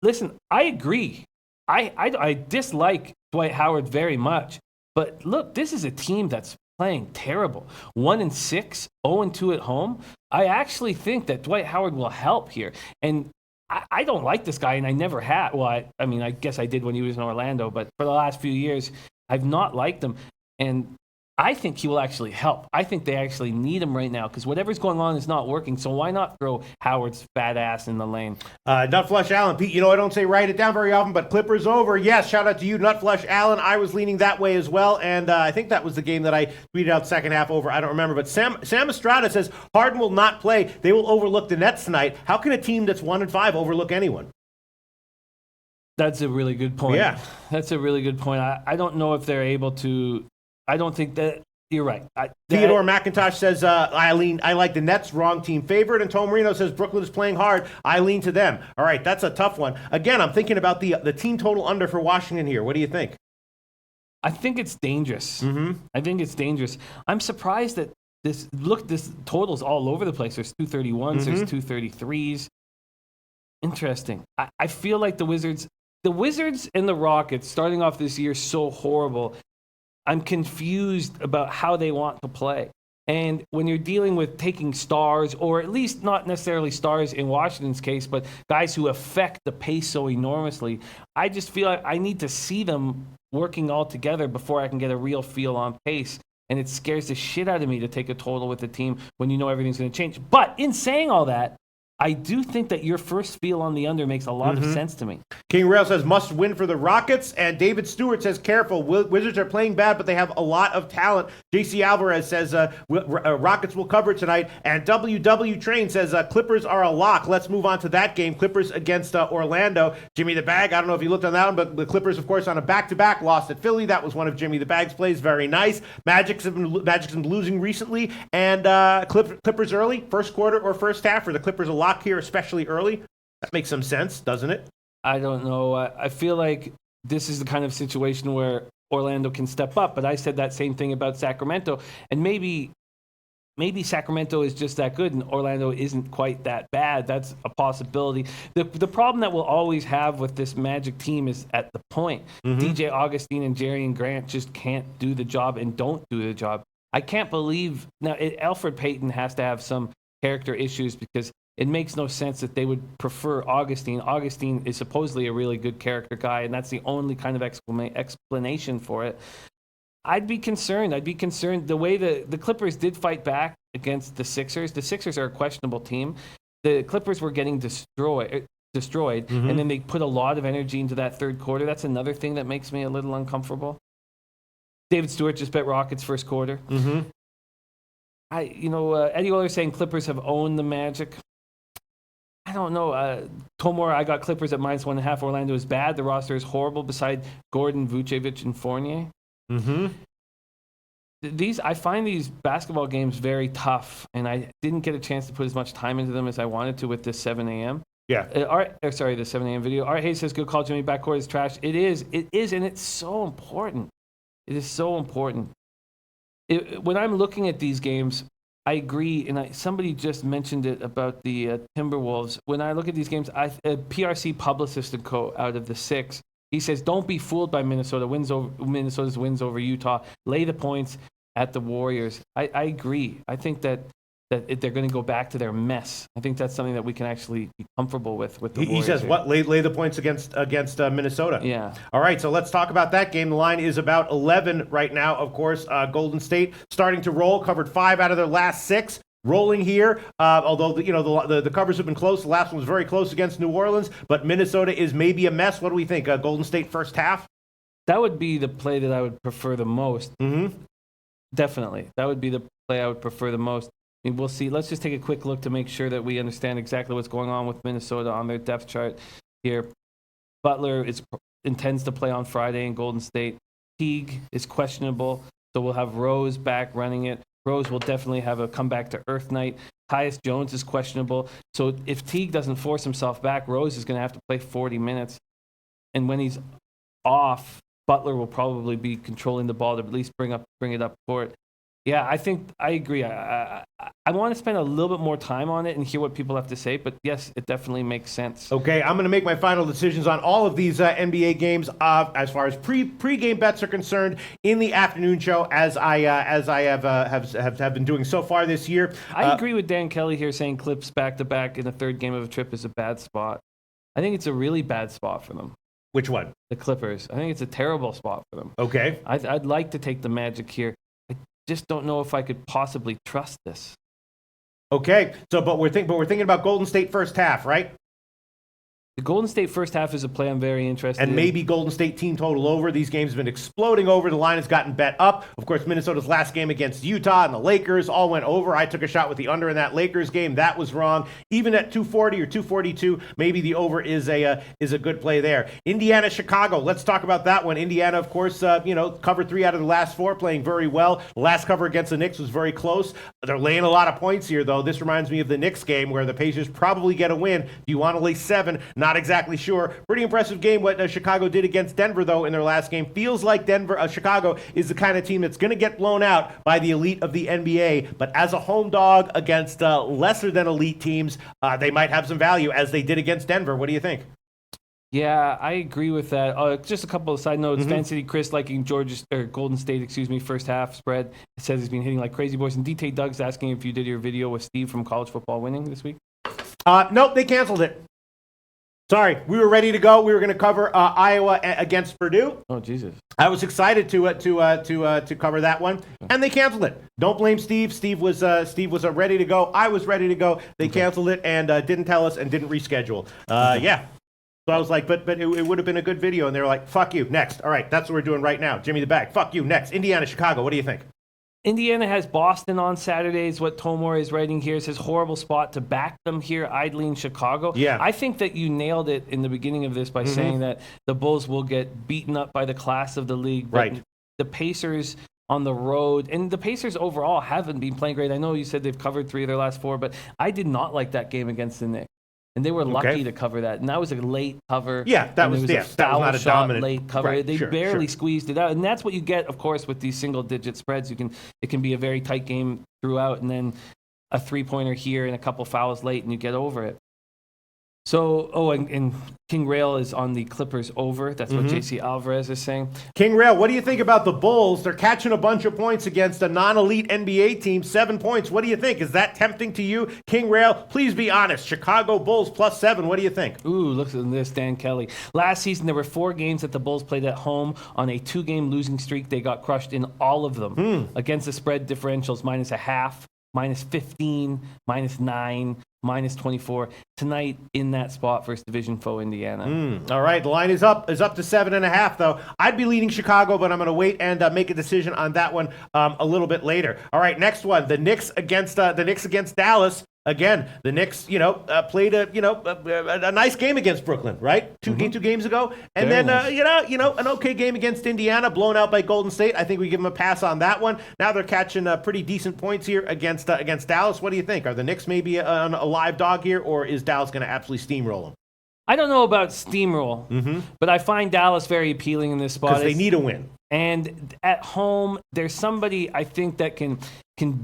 Listen, I agree. I dislike Dwight Howard very much. But look, this is a team that's playing terrible. 1-6, 0-2 at home. I actually think that Dwight Howard will help here. And I don't like this guy, and I never had. Well, I guess I did when he was in Orlando, but for the last few years, I've not liked him. And I think he will actually help. I think they actually need him right now because whatever's going on is not working. So why not throw Howard's fat ass in the lane? Nutflush Allen. Pete, I don't say write it down very often, but Clippers over. Yes, shout out to you, Nutflush Allen. I was leaning that way as well, and I think that was the game that I tweeted out second half over. I don't remember, but Sam Estrada says Harden will not play. They will overlook the Nets tonight. How can a team that's 1-5 overlook anyone? That's a really good point. Yeah. That's a really good point. I don't know if they're able to. I don't think that you're right. Theodore McIntosh says, I like the Nets, wrong team favorite. And Tom Marino says, Brooklyn is playing hard. I lean to them. All right, that's a tough one. Again, I'm thinking about the team total under for Washington here. What do you think? I think it's dangerous. I think it's dangerous. I'm surprised that this total's all over the place. There's 231s, there's 233s. Interesting. I feel like the Wizards and the Rockets starting off this year so horrible. I'm confused about how they want to play. And when you're dealing with taking stars, or at least not necessarily stars in Washington's case, but guys who affect the pace so enormously, I just feel like I need to see them working all together before I can get a real feel on pace. And it scares the shit out of me to take a total with the team when you know everything's going to change. But in saying all that, I do think that your first feel on the under makes a lot of sense to me. King Rail says must win for the Rockets, and David Stewart says careful. Wizards are playing bad, but they have a lot of talent. JC Alvarez says Rockets will cover tonight, and WW Train says Clippers are a lock. Let's move on to that game. Clippers against Orlando. Jimmy the Bag, I don't know if you looked on that one, but the Clippers, of course, on a back-to-back lost at Philly. That was one of Jimmy the Bag's plays. Very nice. Magic's been losing recently, and Clippers early, first quarter or first half. Are the Clippers a lock here, especially early? That makes some sense, doesn't it? I don't know. I feel like this is the kind of situation where Orlando can step up, but I said that same thing about Sacramento, and maybe Sacramento is just that good and Orlando isn't quite that bad. That's a possibility. The problem that we'll always have with this Magic team is at the point. DJ Augustine and Jerry Grant just can't do the job and don't do the job. I can't believe now Alfred Payton has to have some character issues because it makes no sense that they would prefer Augustine. Augustine is supposedly a really good character guy, and that's the only kind of explanation for it. I'd be concerned. The way the Clippers did fight back against the Sixers. The Sixers are a questionable team. The Clippers were getting destroyed, and then they put a lot of energy into that third quarter. That's another thing that makes me a little uncomfortable. David Stewart just bet Rockets first quarter. Eddie Oiler saying Clippers have owned the Magic. I don't know. Tomora, I got Clippers at -1.5. Orlando is bad. The roster is horrible beside Gordon, Vucevic, and Fournier. I find these basketball games very tough, and I didn't get a chance to put as much time into them as I wanted to with this 7 a.m. Yeah. The 7 a.m. video. Art Hayes says, good call, Jimmy. Backcourt is trash. It is, and it's so important. It is so important. When I'm looking at these games, I agree, and somebody just mentioned it about the Timberwolves. When I look at these games, a PRC publicist and co out of the 6, he says, don't be fooled by Minnesota's wins over Utah. Lay the points at the Warriors. I agree. I think that they're going to go back to their mess. I think that's something that we can actually be comfortable with the Warriors. He says, here. what? Lay the points against Minnesota. Yeah. All right, so let's talk about that game. The line is about 11 right now, of course. Golden State starting to roll, covered 5 out of their last 6. Rolling here, although the covers have been close. The last one was very close against New Orleans, but Minnesota is maybe a mess. What do we think? Golden State first half? That would be the play that I would prefer the most. Definitely. That would be the play I would prefer the most. I mean, we'll see. Let's just take a quick look to make sure that we understand exactly what's going on with Minnesota on their depth chart here. Butler intends to play on Friday in Golden State. Teague is questionable, so we'll have Rose back running it. Rose will definitely have a comeback to earth night. Tyus Jones is questionable. So if Teague doesn't force himself back, Rose is going to have to play 40 minutes. And when he's off, Butler will probably be controlling the ball to at least bring it up court. Yeah, I agree. I want to spend a little bit more time on it and hear what people have to say, but yes, it definitely makes sense. Okay, I'm going to make my final decisions on all of these NBA games as far as pre-game bets are concerned in the afternoon show, as I have been doing so far this year. I agree with Dan Kelly here saying Clips back-to-back in the third game of a trip is a bad spot. I think it's a really bad spot for them. Which one? The Clippers. I think it's a terrible spot for them. Okay. I'd like to take the Magic here. Just don't know if I could possibly trust this. Okay, but we're thinking about Golden State first half, right? The Golden State first half is a play I'm very interested in. And maybe Golden State team total over. These games have been exploding over. The line has gotten bet up. Of course, Minnesota's last game against Utah and the Lakers all went over. I took a shot with the under in that Lakers game. That was wrong. Even at 240 or 242, maybe the over is a good play there. Indiana, Chicago. Let's talk about that one. Indiana, of course, covered 3 out of the last 4, playing very well. The last cover against the Knicks was very close. They're laying a lot of points here, though. This reminds me of the Knicks game where the Pacers probably get a win. Do you want to lay 7? Not exactly sure. Pretty impressive game what Chicago did against Denver, though, in their last game. Feels like Chicago is the kind of team that's going to get blown out by the elite of the NBA. But as a home dog against lesser than elite teams, they might have some value, as they did against Denver. What do you think? Yeah, I agree with that. Just a couple of side notes. Fan City Chris liking Golden State, first half spread. It says he's been hitting like crazy boys. And DT Doug's asking if you did your video with Steve from College Football Winning this week. Nope, they canceled it. Sorry, we were ready to go. We were going to cover Iowa against Purdue. Oh, Jesus. I was excited to cover that one, and they canceled it. Don't blame Steve. Steve was ready to go. I was ready to go. They canceled it and didn't tell us and didn't reschedule. Yeah. So I was like, but it would have been a good video, and they were like, fuck you, next. All right, that's what we're doing right now. Jimmy the Bag, fuck you, next. Indiana, Chicago, what do you think? Indiana has Boston on Saturdays. What Tomor is writing here is his horrible spot to back them here, idling Chicago. Yeah. I think that you nailed it in the beginning of this by saying that the Bulls will get beaten up by the class of the league. But Right. the Pacers on the road, and the Pacers overall haven't been playing great. I know you said they've covered 3 of their last 4, but I did not like that game against the Knicks. And they were lucky to cover that. And that was a late cover. Yeah, that was a that was not a shot dominant late cover. Right, They barely squeezed it out. And that's what you get, of course, with these single-digit spreads. It can be a very tight game throughout, and then a three-pointer here and a couple fouls late, and you get over it. So, and King Rail is on the Clippers over. That's what JC Alvarez is saying. King Rail, what do you think about the Bulls? They're catching a bunch of points against a non-elite NBA team, 7 points. What do you think? Is that tempting to you? King Rail, please be honest. Chicago Bulls +7. What do you think? Ooh, look at this, Dan Kelly. Last season, there were 4 games that the Bulls played at home. On a 2-game losing streak, they got crushed in all of them. Against the spread differentials, -0.5, -15, -9, -24. Tonight in that spot versus division foe Indiana. All right, the line is up to 7.5 though. I'd be leading Chicago, but I'm going to wait and make a decision on that one a little bit later. All right, next one: the Knicks against Dallas. Again, the Knicks, played a nice game against Brooklyn, right? Two games ago, and Very then nice. an okay game against Indiana, blown out by Golden State. I think we give them a pass on that one. Now they're catching pretty decent points here against Dallas. What do you think? Are the Knicks maybe a live dog here, or is Dallas going to absolutely steamroll them? I don't know about steamroll, but I find Dallas very appealing in this spot. Because they need a win. And at home, there's somebody I think that can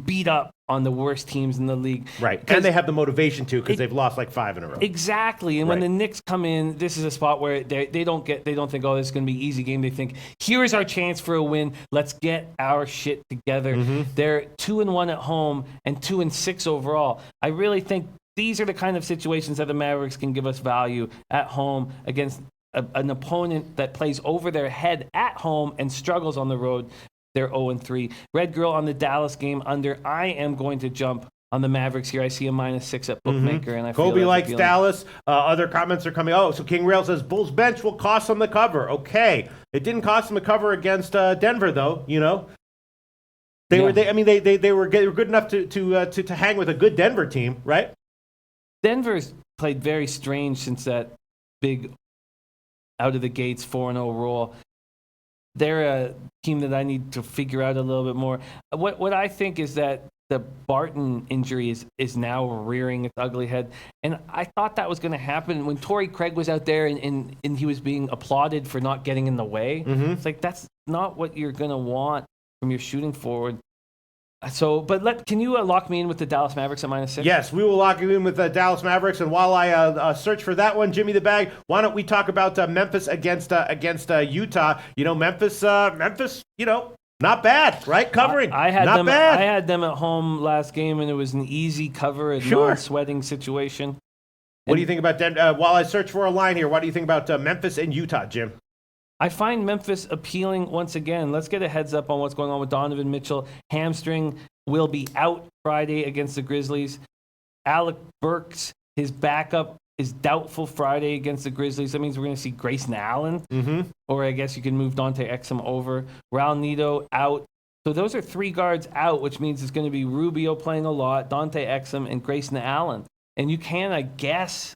beat up on the worst teams in the league. Right. And they have the motivation to, because they've lost like 5 in a row. Exactly. And when the Knicks come in, this is a spot where they don't think, oh, this is going to be an easy game. They think, here is our chance for a win. Let's get our shit together. They're 2-1 at home and 2-6 overall. I really think these are the kind of situations that the Mavericks can give us value at home against an opponent that plays over their head at home and struggles on the road. They're 0-3. Red Girl on the Dallas game under. I am going to jump on the Mavericks here. I see a -6 at Bookmaker, and I feel Kobe that's likes appealing. Dallas. Other comments are coming. Oh, so King Rail says Bulls bench will cost them the cover. Okay, it didn't cost them the cover against Denver, though. They were good enough to hang with a good Denver team, right? Denver's played very strange since that big out of the gates 4-0 roll. They're a team that I need to figure out a little bit more. What I think is that the Barton injury is now rearing its ugly head. And I thought that was going to happen when Torrey Craig was out there and he was being applauded for not getting in the way. It's like, that's not what you're going to want from your shooting forward. So, but can you lock me in with the Dallas Mavericks at -6? Yes, we will lock you in with the Dallas Mavericks. And while I search for that one, Jimmy the Bag, why don't we talk about Memphis against Utah? Memphis, not bad, right? Covering, I had not them. bad. I had them at home last game, and it was an easy cover, a non-sweating situation. What do you think about Denver? While I search for a line here, what do you think about Memphis and Utah, Jim? I find Memphis appealing once again. Let's get a heads up on what's going on with Donovan Mitchell. Hamstring will be out Friday against the Grizzlies. Alec Burks, his backup, is doubtful Friday against the Grizzlies. That means we're going to see Grayson Allen. Or I guess you can move Dante Exum over. Raul Neto out. So those are 3 guards out, which means it's going to be Rubio playing a lot, Dante Exum, and Grayson Allen. And you can, I guess,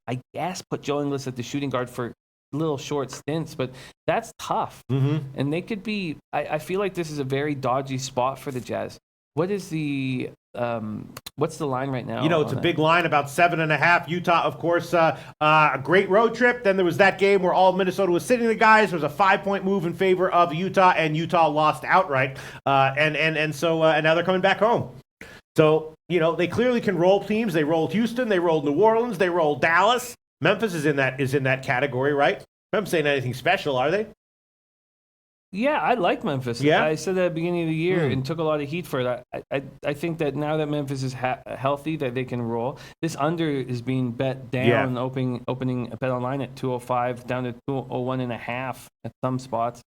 put Joe Ingles at the shooting guard for little short stints, but that's tough. And they could be, I feel like this is a very dodgy spot for the Jazz. What is the what's the line right now? It's a big line, about 7.5. Utah, of course, a great road trip. Then there was that game where all of Minnesota was sitting the guys. There was a 5-point move in favor of Utah, and Utah lost outright. And now they're coming back home. So, they clearly can roll teams. They rolled Houston, they rolled New Orleans, they rolled Dallas. Memphis is in that category, right? Memphis ain't anything special, are they? Yeah, I like Memphis. Yeah? I said that at the beginning of the year and took a lot of heat for it. I think that now that Memphis is healthy, that they can roll. This under is being bet down, opening a bet online at 205 down to 201.5 at some spots.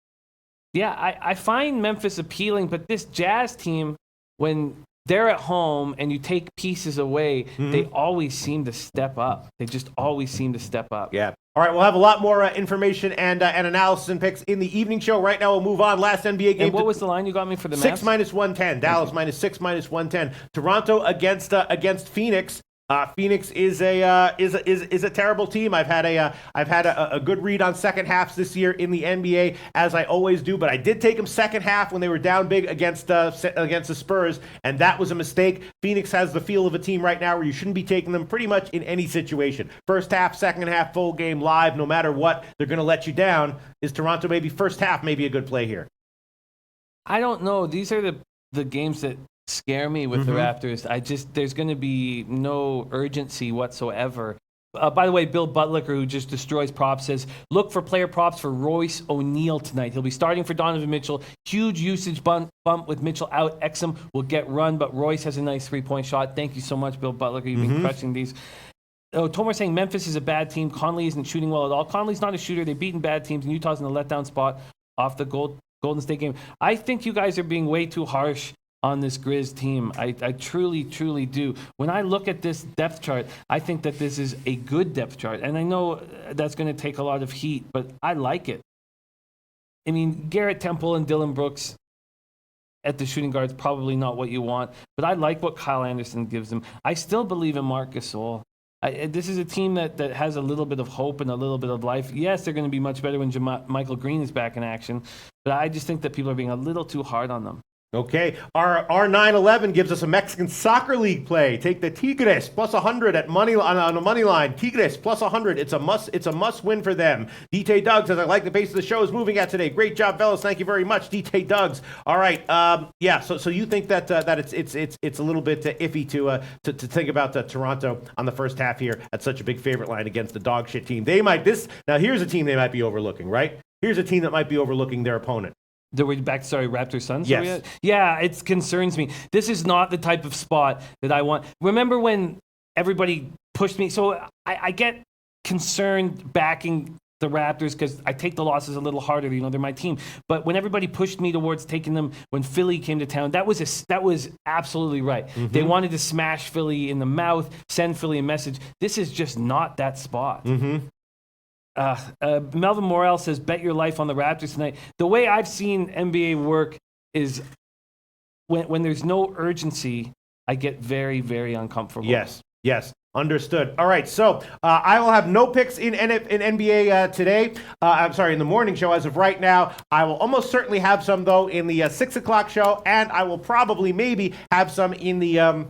Yeah, I find Memphis appealing, but this Jazz team, when they're at home and you take pieces away, they always seem to step up. They just always seem to step up. Yeah. All right, we'll have a lot more information and analysis and picks in the evening show. Right now, we'll move on. Last NBA game. And what was the line you got me for the Mavs? 6 minus 110. Dallas minus 6 minus 110. Toronto against Phoenix. Phoenix is a terrible team. I've had a good read on second halves this year in the NBA, as I always do. But I did take them second half when they were down big against the Spurs, and that was a mistake. Phoenix has the feel of a team right now where you shouldn't be taking them pretty much in any situation. First half, second half, full game, live, no matter what, they're going to let you down. Is Toronto maybe first half maybe a good play here? I don't know. These are the games that scare me with the Raptors. There's going to be no urgency whatsoever. By the way, Bill Butler, who just destroys props, says, look for player props for Royce O'Neal tonight. He'll be starting for Donovan Mitchell. Huge usage bump with Mitchell out. Exum will get run, but Royce has a nice three-point shot. Thank you so much, Bill Butler. You've been crushing these. Oh, Tomer saying Memphis is a bad team. Conley isn't shooting well at all. Conley's not a shooter. They've beaten bad teams, and Utah's in a letdown spot off the Golden State game. I think you guys are being way too harsh on this Grizz team. I truly, truly do. When I look at this depth chart, I think that this is a good depth chart. And I know that's going to take a lot of heat, but I like it. I mean, Garrett Temple and Dylan Brooks at the shooting guard is probably not what you want, but I like what Kyle Anderson gives them. I still believe in Marc Gasol. This is a team that has a little bit of hope and a little bit of life. Yes, they're going to be much better when Michael Green is back in action, but I just think that people are being a little too hard on them. Okay, our 9-11 gives us a Mexican soccer league play. Take the Tigres plus 100 at money on the money line. Tigres plus 100. It's a must win for them. DT Doug says, I like the pace of the show is moving at today. Great job, fellas. Thank you very much, DT Dougs. All right, yeah. So you think that it's a little bit iffy to think about Toronto on the first half here at such a big favorite line against the dog shit team. Now here's a team they might be overlooking, right? Here's a team that might be overlooking their opponent. Raptors Suns? Yes. Yeah, it concerns me. This is not the type of spot that I want. Remember when everybody pushed me? So I get concerned backing the Raptors because I take the losses a little harder. You know, they're my team. But when everybody pushed me towards taking them when Philly came to town, that was absolutely right. They wanted to smash Philly in the mouth, send Philly a message. This is just not that spot. Melvin Morel says, bet your life on the Raptors tonight. The way I've seen NBA work is when there's no urgency, I get very, very uncomfortable. Yes. Understood. All right, so I will have no picks in NBA today. I'm sorry, in the morning show as of right now. I will almost certainly have some, though, in the 6 o'clock show, and I will probably maybe have some in the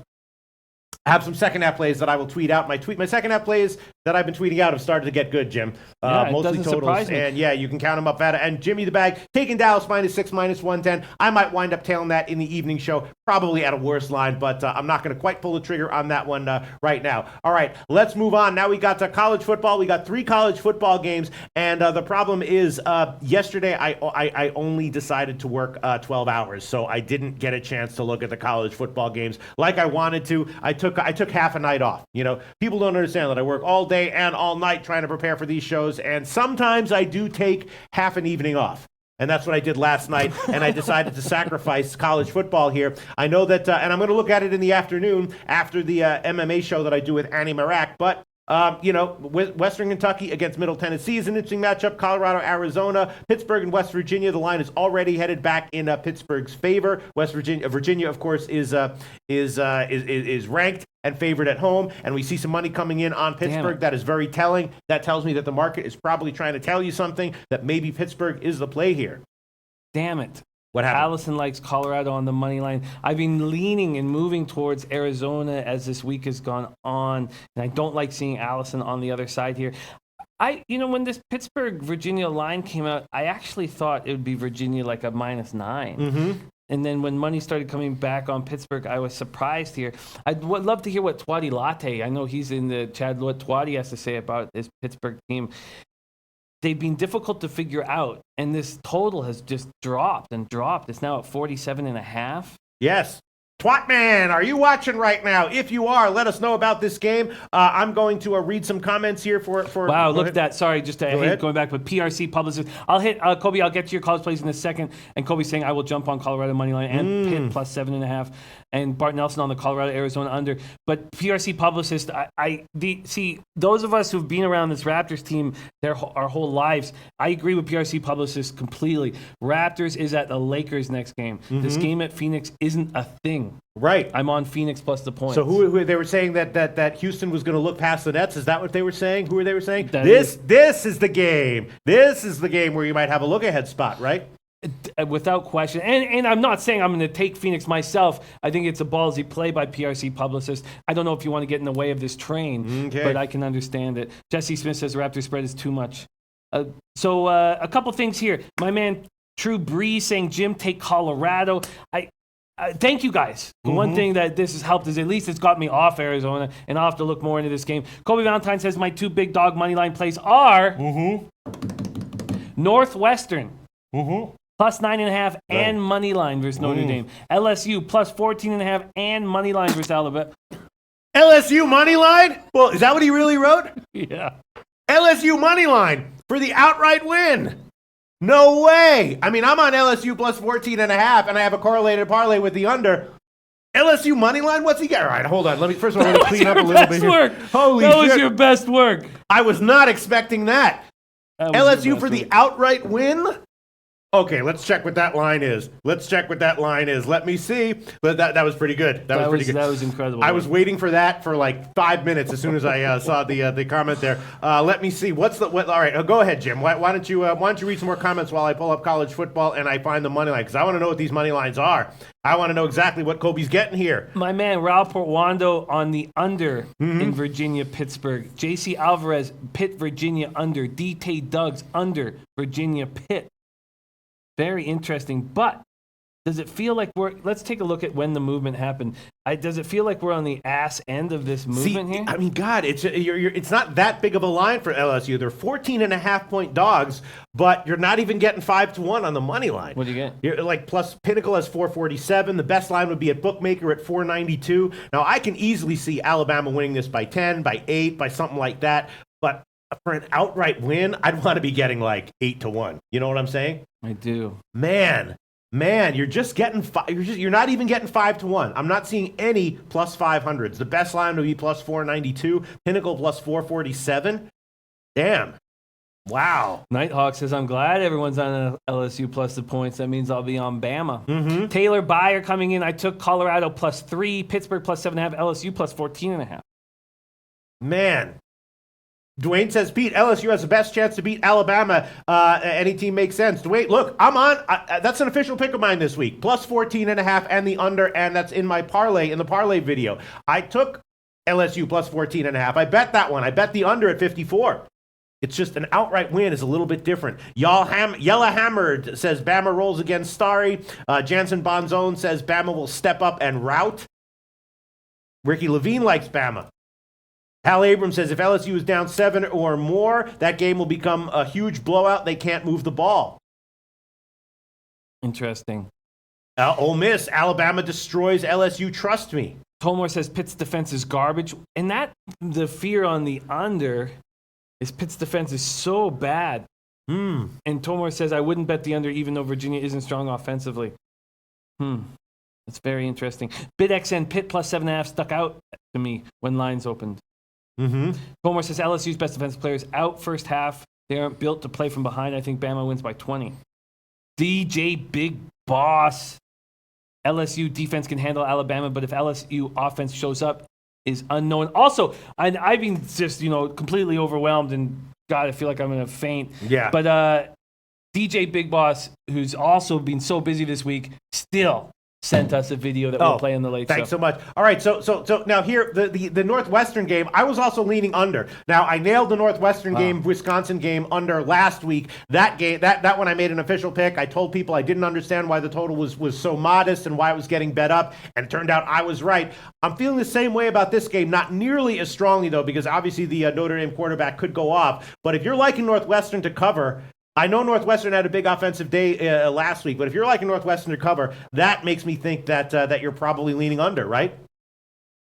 have some second half plays that I will tweet out. My second half plays that I've been tweeting out have started to get good, Jim. Mostly totals, and yeah, you can count them up at it. And Jimmy the Bag taking Dallas minus 6 minus 110. I might wind up tailing that in the evening show, probably at a worse line, but I'm not going to quite pull the trigger on that one right now. All right, let's move on. Now we got college football. We got 3 college football games, and the problem is yesterday I only decided to work 12 hours, so I didn't get a chance to look at the college football games like I wanted to. I took half a night off. You know, people don't understand that I work all day and all night trying to prepare for these shows, and sometimes I do take half an evening off. And that's what I did last night, and I decided to sacrifice college football here. I know that, and I'm going to look at it in the afternoon after the MMA show that I do with Annie Marak, but Western Kentucky against Middle Tennessee is an interesting matchup. Colorado, Arizona, Pittsburgh, and West Virginia. The line is already headed back in Pittsburgh's favor. Virginia, of course, is ranked and favored at home, and we see some money coming in on Pittsburgh. That is very telling. That tells me that the market is probably trying to tell you something, that maybe Pittsburgh is the play here. Damn it. What happened? Allison likes Colorado on the money line. I've been leaning and moving towards Arizona as this week has gone on, and I don't like seeing Allison on the other side here. When this Pittsburgh-Virginia line came out, I actually thought it would be Virginia like a -9. And then when money started coming back on Pittsburgh, I was surprised here. I'd love to hear what Twadi Latte, I know he's in the chat, what Twadi has to say about this Pittsburgh team. they've been difficult to figure out. And this total has just dropped and dropped. It's now at 47.5. Yes. Twatman, are you watching right now? If you are, let us know about this game. I'm going to read some comments here for wow, look at that. Sorry, just I hate going back, but PRC publicist. I'll hit Kobe. I'll get to your college plays in a second. And Kobe's saying I will jump on Colorado money line and Pitt plus 7.5, and Bart Nelson on the Colorado Arizona under. But PRC publicist, see those of us who've been around this Raptors team our whole lives. I agree with PRC publicist completely. Raptors is at the Lakers next game. This game at Phoenix isn't a thing. Right. I'm on Phoenix plus the points. So who they were saying that Houston was going to look past the Nets? Is that what they were saying? Who were they were saying? This is the game. This is the game where you might have a look ahead spot, right? Without question. And I'm not saying I'm going to take Phoenix myself. I think it's a ballsy play by PRC publicist. I don't know if you want to get in the way of this train, but I can understand it. Jesse Smith says the Raptors spread is too much. So a couple things here. My man True Breeze saying Jim take Colorado. Thank you guys. The one thing that this has helped is at least it's got me off Arizona, and I'll have to look more into this game. Kobe Valentine says my 2 big dog money line plays are Northwestern plus 9.5 and money line versus Notre Dame. LSU plus 14.5 and money line versus Alabama. LSU money line? Well, is that what he really wrote? Yeah. LSU money line for the outright win. No way. I mean, I'm on LSU plus 14.5, and I have a correlated parlay with the under. LSU money line? What's he got? All right, hold on. First of all, let me clean up a little bit here. Holy shit. That was your best work. I was not expecting that. LSU for the outright win? Okay, let's check what that line is. Let me see. But that was pretty good. That was pretty good. That was incredible. I was waiting for that for like 5 minutes as soon as I saw the comment there. Let me see. All right, go ahead, Jim. Why don't you read some more comments while I pull up college football and I find the money line, because I want to know what these money lines are. I want to know exactly what Kobe's getting here. My man Ralph Portwando on the under in Virginia, Pittsburgh. JC Alvarez, Pitt, Virginia under. D.T. Duggs under Virginia, Pitt. Very interesting, but does it feel like let's take a look at when the movement happened. Does it feel like we're on the ass end of this movement here? I mean, God, it's not that big of a line for LSU. They're 14.5-point dogs, but you're not even getting 5-1 on the money line. What do you get? You're like plus Pinnacle has 447. The best line would be at Bookmaker at 492. Now, I can easily see Alabama winning this by 10, by 8, by something like that, but for an outright win, I'd want to be getting like 8-1. You know what I'm saying? I do. Man, you're just getting you're not even getting 5-1. I'm not seeing any plus 500s. The best line would be plus 492. Pinnacle plus 447. Damn. Wow. Nighthawk says, I'm glad everyone's on LSU plus the points. That means I'll be on Bama. Taylor Byer coming in. I took Colorado plus 3, Pittsburgh plus 7.5, LSU plus 14.5. Man. Dwayne says, Pete, LSU has the best chance to beat Alabama. Any team makes sense. Dwayne, look, I'm on. That's an official pick of mine this week. Plus 14.5 and the under, and that's in my parlay, in the parlay video. I took LSU plus 14.5. I bet that one. I bet the under at 54. It's just an outright win is a little bit different. Yella Hammered says Bama rolls against Starry. Jansen Bonzone says Bama will step up and rout. Ricky Levine likes Bama. Hal Abrams says if LSU is down 7 or more, that game will become a huge blowout. They can't move the ball. Interesting. Ole Miss, Alabama destroys LSU. Trust me. Tomor says Pitt's defense is garbage. And the fear on the under is Pitt's defense is so bad. And Tomor says I wouldn't bet the under even though Virginia isn't strong offensively. That's very interesting. BitXN Pitt plus 7.5 stuck out to me when lines opened. Homer says LSU's best defensive players out first half. They aren't built to play from behind. I think Bama wins by 20. DJ Big Boss. LSU defense can handle Alabama, but if LSU offense shows up, is unknown. Also, I've been just completely overwhelmed and God, I feel like I'm gonna faint. Yeah. But DJ Big Boss, who's also been so busy this week, still sent us a video that we'll play in the late show. Thanks so much. All right, so now here, the Northwestern game, I was also leaning under. Now, I nailed the Northwestern game, Wisconsin game under last week. That game, that one I made an official pick. I told people I didn't understand why the total was so modest and why it was getting bet up, and it turned out I was right. I'm feeling the same way about this game, not nearly as strongly, though, because obviously the Notre Dame quarterback could go off. But if you're liking Northwestern to cover, I know Northwestern had a big offensive day last week, but if you're liking Northwestern to cover, that makes me think that you're probably leaning under, right?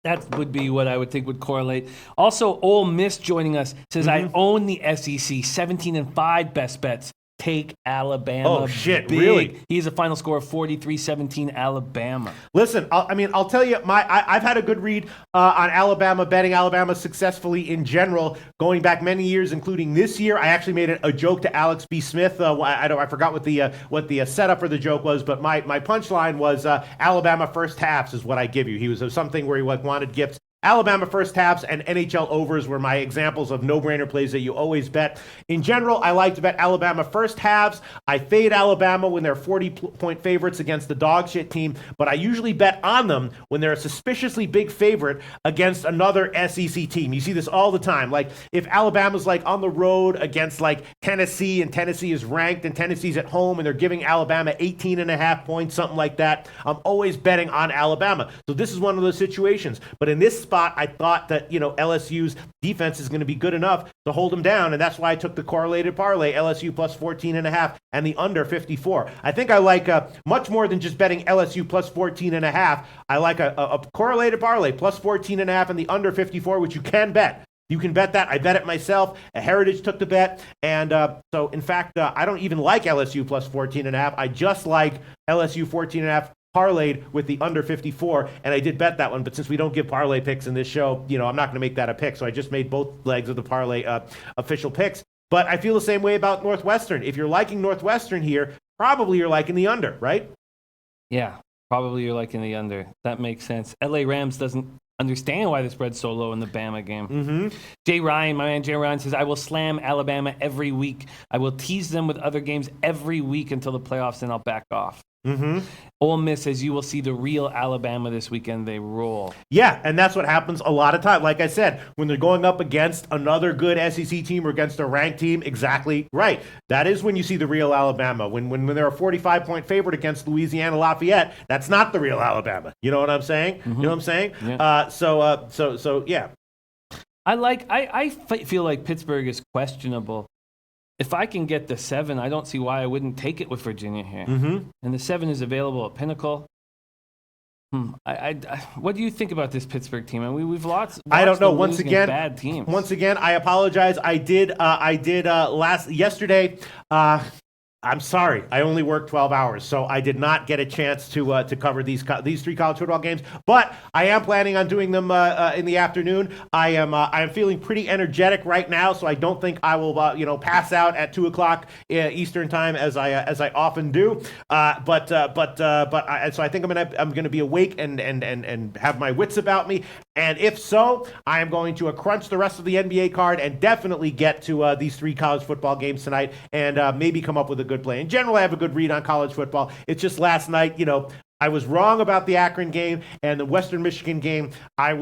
That would be what I would think would correlate. Also, Ole Miss joining us says, I own the SEC, 17-5 best bets. Take Alabama. Oh, shit, big. really? He's a final score of 43-17 Alabama. Listen, I'll tell you, I've had a good read on Alabama, betting Alabama successfully in general, going back many years, including this year. I actually made a joke to Alex B. Smith. I forgot what the setup for the joke was, but my punchline was Alabama first halves is what I give you. He was something where he wanted gifts. Alabama first halves and NHL overs were my examples of no-brainer plays that you always bet. In general, I like to bet Alabama first halves. I fade Alabama when they're 40-point favorites against the dog shit team, but I usually bet on them when they're a suspiciously big favorite against another SEC team. You see this all the time. Like if Alabama's like on the road against like Tennessee, and Tennessee is ranked and Tennessee's at home and they're giving Alabama 18.5 points, something like that, I'm always betting on Alabama. So this is one of those situations. But in this spot, I thought that, LSU's defense is going to be good enough to hold them down, and that's why I took the correlated parlay, LSU plus 14.5 and the under 54. I think I like much more than just betting LSU plus 14.5. I like a correlated parlay plus 14.5 and the under 54, which you can bet. You can bet that. I bet it myself. Heritage took the bet. And so, in fact, I don't even like LSU plus 14.5. I just like LSU 14.5 parlayed with the under 54, and I did bet that one, but since we don't give parlay picks in this show, I'm not going to make that a pick, so I just made both legs of the parlay official picks. But I feel the same way about Northwestern. If you're liking Northwestern here, probably you're liking the under, right? Yeah, probably you're liking the under. That makes sense. LA Rams doesn't understand why the spread's so low in the Bama game. Jay Ryan, my man Jay Ryan, says, I will slam Alabama every week. I will tease them with other games every week until the playoffs, and I'll back off. Ole Miss says you will see the real Alabama this weekend. They roll. Yeah, and that's what happens a lot of time. Like I said, when they're going up against another good SEC team or against a ranked team, exactly right. That is when you see the real Alabama. When they're a 45-point favorite against Louisiana Lafayette, that's not the real Alabama. You know what I'm saying? You know what I'm saying? Yeah. So yeah. I feel like Pittsburgh is questionable. If I can get the 7, I don't see why I wouldn't take it with Virginia here. And the 7 is available at Pinnacle. What do you think about this Pittsburgh team? I mean, we've lost. I don't know. Once again, bad teams. Once again, I apologize. I did yesterday. I'm sorry. I only worked 12 hours, so I did not get a chance to cover these 3 college football games. But I am planning on doing them in the afternoon. I am feeling pretty energetic right now, so I don't think I will pass out at 2:00 Eastern time as I often do. So I think I'm gonna be awake and have my wits about me. And if so, I am going to crunch the rest of the NBA card and definitely get to these 3 college football games tonight and maybe come up with a good play. In general, I have a good read on college football. It's just last night, I was wrong about the Akron game and the Western Michigan game. My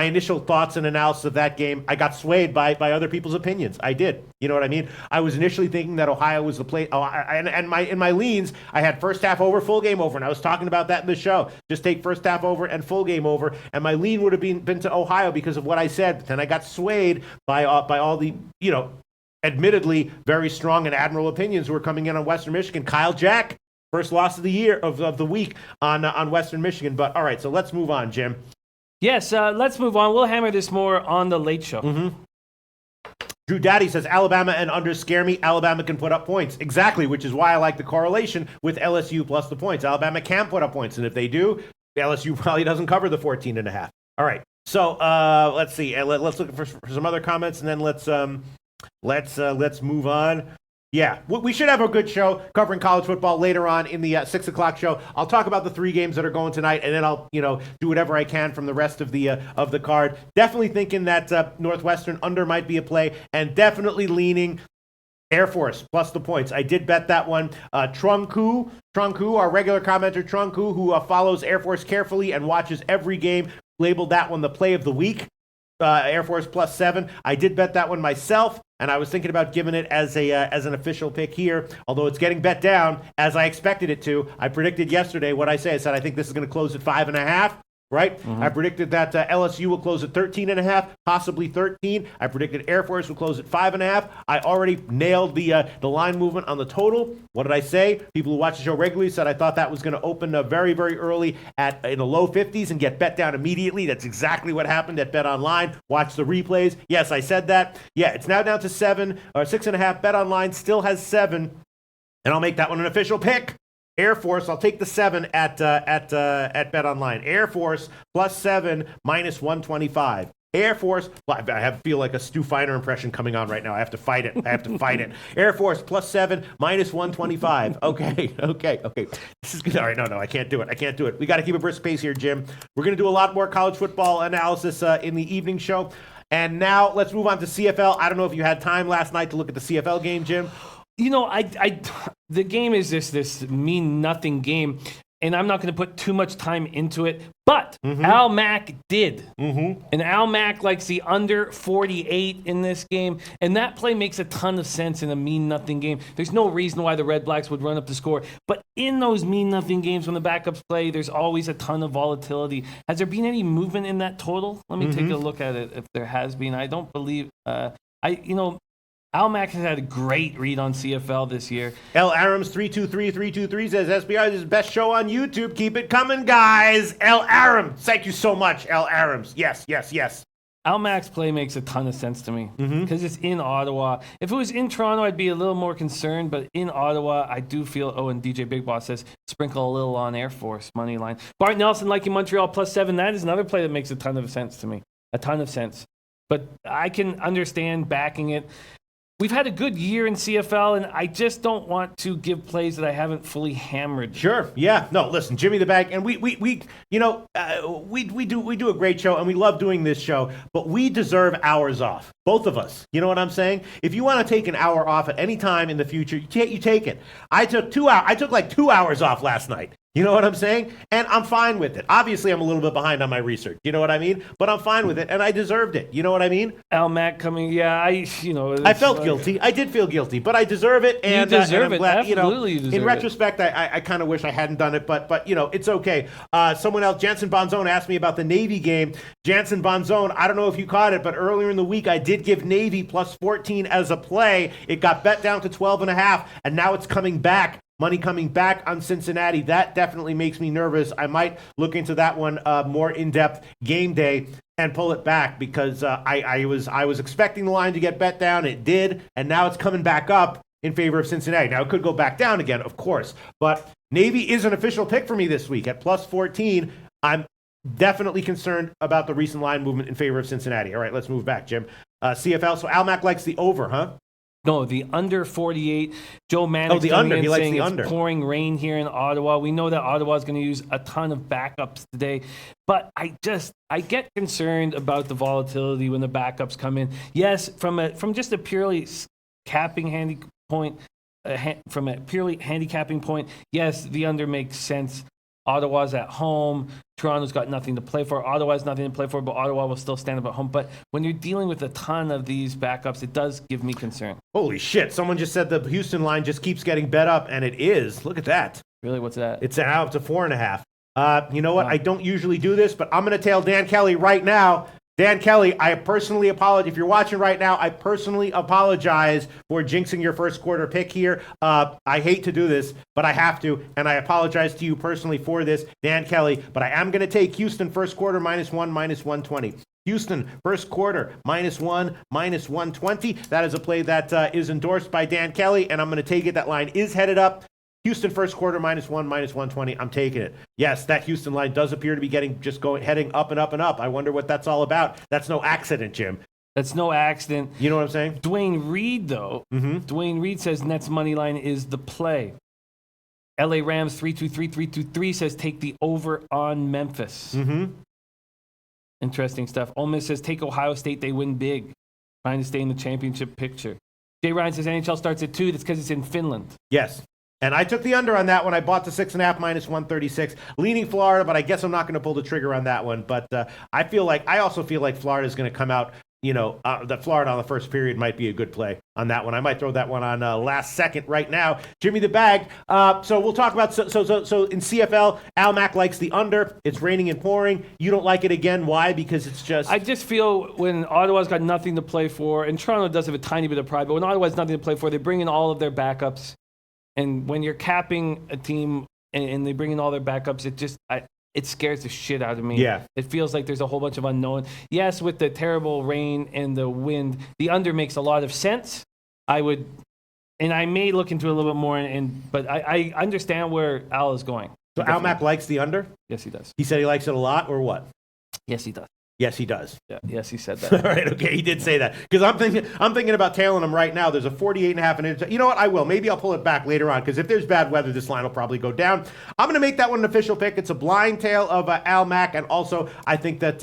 initial thoughts and analysis of that game, I got swayed by other people's opinions. I did. You know what I mean? I was initially thinking that Ohio was the play. In my leans, I had first half over, full game over, and I was talking about that in the show. Just take first half over and full game over, and my lean would have been to Ohio because of what I said. But then I got swayed by all the admittedly very strong and admirable opinions who were coming in on Western Michigan. Kyle Jack, first loss of the year of the week on Western Michigan. But all right, so let's move on, Jim. Yes, let's move on. We'll hammer this more on the late show. Drew Daddy says, Alabama and under scare me. Alabama can put up points. Exactly, which is why I like the correlation with LSU plus the points. Alabama can put up points, and if they do, LSU probably doesn't cover the 14.5. All right, so let's see. Let's look for some other comments, and then let's move on. Yeah, we should have a good show covering college football later on in the 6 o'clock show. I'll talk about the 3 games that are going tonight, and then I'll do whatever I can from the rest of the card. Definitely thinking that Northwestern under might be a play, and definitely leaning Air Force plus the points. I did bet that one. Trunku, our regular commenter, Trunku, who follows Air Force carefully and watches every game, labeled that one the play of the week. Air Force plus 7. I did bet that one myself, and I was thinking about giving it as an official pick here, although it's getting bet down as I expected it to. I predicted yesterday what I said I think this is going to close at 5.5. Right? Mm-hmm. I predicted that LSU will close at 13.5, possibly 13. I predicted Air Force will close at 5.5. I already nailed the line movement on the total. What did I say? People who watch the show regularly said I thought that was going to open very, very early in the low 50s and get bet down immediately. That's exactly what happened at Bet Online. Watch the replays. Yes, I said that. Yeah, it's now down to 7 or 6.5. Bet Online still has 7, and I'll make that one an official pick. Air Force, I'll take the 7 at Bet Online. Air Force plus 7 minus 125. Air Force, I feel like a Stu Feiner impression coming on right now. I have to fight it. Air Force plus 7 minus 125. Okay. This is good. All right, no, I can't do it. We got to keep a brisk pace here, Jim. We're going to do a lot more college football analysis in the evening show. And now let's move on to CFL. I don't know if you had time last night to look at the CFL game, Jim. You know, the game is this mean nothing game, and I'm not going to put too much time into it. But Al Mack did, and Al Mack likes the under 48 in this game, and that play makes a ton of sense in a mean nothing game. There's no reason why the Red Blacks would run up the score, but in those mean nothing games when the backups play, there's always a ton of volatility. Has there been any movement in that total? Let me take a look at it. If there has been, I don't believe. Al Mack has had a great read on CFL this year. L. Arams 323 says SBR is his best show on YouTube. Keep it coming, guys. L. Arams, thank you so much, L. Arams. Yes. Al Mack's play makes a ton of sense to me because it's in Ottawa. If it was in Toronto, I'd be a little more concerned, but in Ottawa, I do feel. Oh, and DJ Big Boss says sprinkle a little on Air Force money line. Bart Nelson liking Montreal plus 7. That is another play that makes a ton of sense to me. A ton of sense, but I can understand backing it. We've had a good year in CFL, and I just don't want to give plays that I haven't fully hammered. Sure, yeah. No, listen, Jimmy the Bag, and we do a great show, and we love doing this show, but we deserve hours off, both of us. You know what I'm saying? If you want to take an hour off at any time in the future, you take it. I took 2 hours. I took like 2 hours off last night. You know what I'm saying? And I'm fine with it. Obviously, I'm a little bit behind on my research. You know what I mean? But I'm fine with it, and I deserved it. You know what I mean? Al Mack coming, I felt guilty. I did feel guilty, but I deserve it. And, you deserve and I'm glad, Absolutely, you deserve in retrospect, I kind of wish I hadn't done it, but it's okay. Someone else, Jansen Bonzone, asked me about the Navy game. Jansen Bonzone, I don't know if you caught it, but earlier in the week, I did give Navy plus 14 as a play. It got bet down to 12.5, and now it's coming back. Money coming back on Cincinnati. That definitely makes me nervous. I might look into that one more in-depth game day and pull it back because I was expecting the line to get bet down. It did, and now it's coming back up in favor of Cincinnati. Now, it could go back down again, of course, but Navy is an official pick for me this week at plus 14. I'm definitely concerned about the recent line movement in favor of Cincinnati. All right, let's move back, Jim. CFL, so Al Mack likes the over, huh? No, the under 48. Joe Mannix the under. He likes saying the it's under. Pouring rain here in Ottawa. We know that Ottawa is going to use a ton of backups today, but I get concerned about the volatility when the backups come in. Yes, from just a purely handicapping point, yes, the under makes sense. Ottawa's at home. Toronto's got nothing to play for. Ottawa's nothing to play for, but Ottawa will still stand up at home. But when you're dealing with a ton of these backups, it does give me concern. Holy shit. Someone just said the Houston line just keeps getting bet up, and it is. Look at that. Really? What's that? It's now up to 4.5. You know what? Wow. I don't usually do this, but I'm going to tell Dan Kelly right now. Dan Kelly, I personally apologize. If you're watching right now, I personally apologize for jinxing your first quarter pick here. I hate to do this, but I have to, and I apologize to you personally for this, Dan Kelly. But I am going to take Houston first quarter -1, -120. Houston first quarter -1, -120. That is a play that is endorsed by Dan Kelly, and I'm going to take it. That line is headed up. Houston first quarter -1, -120. I'm taking it. Yes, that Houston line does appear to be heading up and up and up. I wonder what that's all about. That's no accident, Jim. That's no accident. You know what I'm saying? Dwayne Reed, though. Dwayne Reed says Nets money line is the play. LA Rams 323 says take the over on Memphis. Interesting stuff. Ole Miss says take Ohio State. They win big. Trying to stay in the championship picture. Jay Ryan says NHL starts at 2. That's because it's in Finland. Yes. And I took the under on that one. I bought the 6.5 minus 136, leaning Florida, but I guess I'm not going to pull the trigger on that one. But I also feel like Florida is going to come out. That Florida on the first period might be a good play on that one. I might throw that one on last second right now. Jimmy the Bag. So we'll talk about, so in CFL, Al Mack likes the under. It's raining and pouring. You don't like it again. Why? Because it's just... I just feel when Ottawa's got nothing to play for, and Toronto does have a tiny bit of pride, but when Ottawa has nothing to play for, they bring in all of their backups. And when you're capping a team and they bring in all their backups, it scares the shit out of me. Yeah. It feels like there's a whole bunch of unknown. Yes, with the terrible rain and the wind, the under makes a lot of sense. I may look into it a little bit more, but I understand where Al is going. So Al Mack likes the under? Yes, he does. He said he likes it a lot, or what? Yes, he does. Yes, he does. Yeah, yes, he said that. All right, okay, he did say that. Because I'm thinking about tailing him right now. There's a 48.5 and you know what? I will. Maybe I'll pull it back later on, because if there's bad weather, this line will probably go down. I'm going to make that one an official pick. It's a blind tail of Al Mack, and also I think that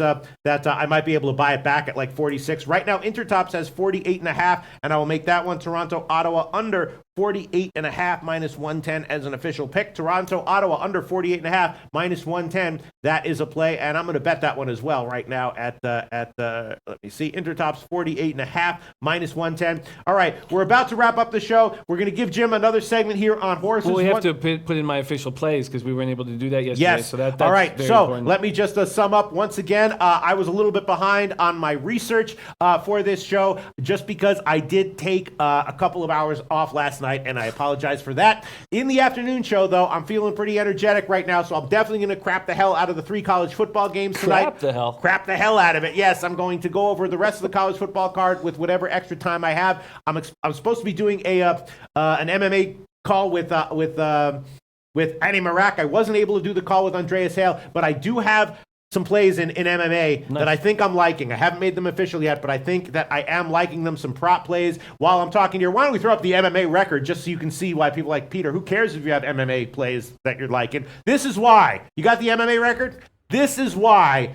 I might be able to buy it back at like 46. Right now, Intertop says 48.5, and I will make that one Toronto, Ottawa under 48.5 minus 110 as an official pick. Toronto, Ottawa under 48.5 minus 110. That is a play, and I'm going to bet that one as well right now at let me see, Intertop's 48.5 minus 110. All right, we're about to wrap up the show. We're going to give Jim another segment here on horses. Well, we have to put in my official plays because we weren't able to do that yesterday. Yes. So that's all right. very So important. let me just sum up once again. I was a little bit behind on my research for this show, just because I did take a couple of hours off last night, and I apologize for that. In the afternoon show, though, I'm feeling pretty energetic right now, so I'm definitely going to crap the hell out of the 3 college football games tonight. Crap the hell out of it. Yes, I'm going to go over the rest of the college football card with whatever extra time I have. I'm supposed to be doing an MMA call with Andy Marak. I wasn't able to do the call with Andreas Hale, but I do have some plays in MMA that I think I'm liking. I haven't made them official yet, but I think that I am liking them. Some prop plays. While I'm talking here, why don't we throw up the MMA record just so you can see why people like Peter, who cares if you have MMA plays that you're liking? This is why. You got the MMA record? This is why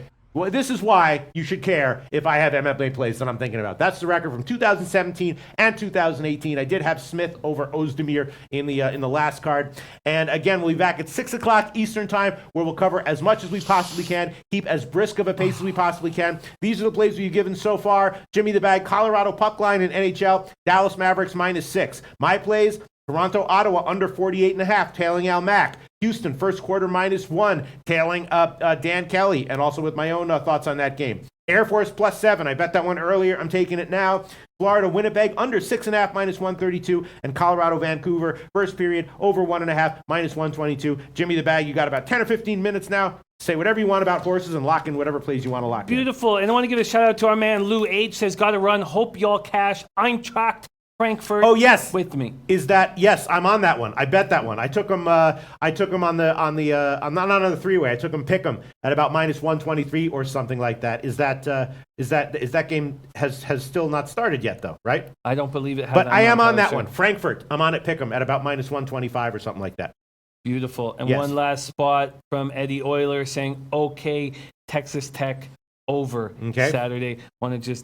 you should care if I have MMA plays that I'm thinking about. That's the record from 2017 and 2018. I did have Smith over Ozdemir in the last card. And again, we'll be back at 6 o'clock Eastern time, where we'll cover as much as we possibly can, keep as brisk of a pace as we possibly can. These are the plays we've given so far. Jimmy the Bag, Colorado puck line in NHL, Dallas Mavericks -6. My plays, Toronto, Ottawa under 48.5, tailing Al Mack. Houston, first quarter -1, tailing Dan Kelly, and also with my own thoughts on that game. Air Force +7. I bet that one earlier. I'm taking it now. Florida, Winnipeg, under 6.5, -132. And Colorado, Vancouver, first period, over 1.5, -122. Jimmy the Bag, you got about 10 or 15 minutes now. Say whatever you want about horses and lock in whatever plays you want to lock in. Beautiful. And I want to give a shout out to our man, Lou H. Says, got to run. Hope y'all cash. Eintracht Frankfurt. Oh yes, with me. Is that yes? I'm on that one. I bet that one. I took him. I'm not on the 3-way. I took him pick 'em at about -123 or something like that. Is that game has still not started yet though? Right? I don't believe it has. But I am on that one. Frankfurt. I'm on it. Pick 'em at about -125 or something like that. Beautiful. And yes. One last spot from Eddie Euler saying, "Okay, Texas Tech." Over Saturday. Want to just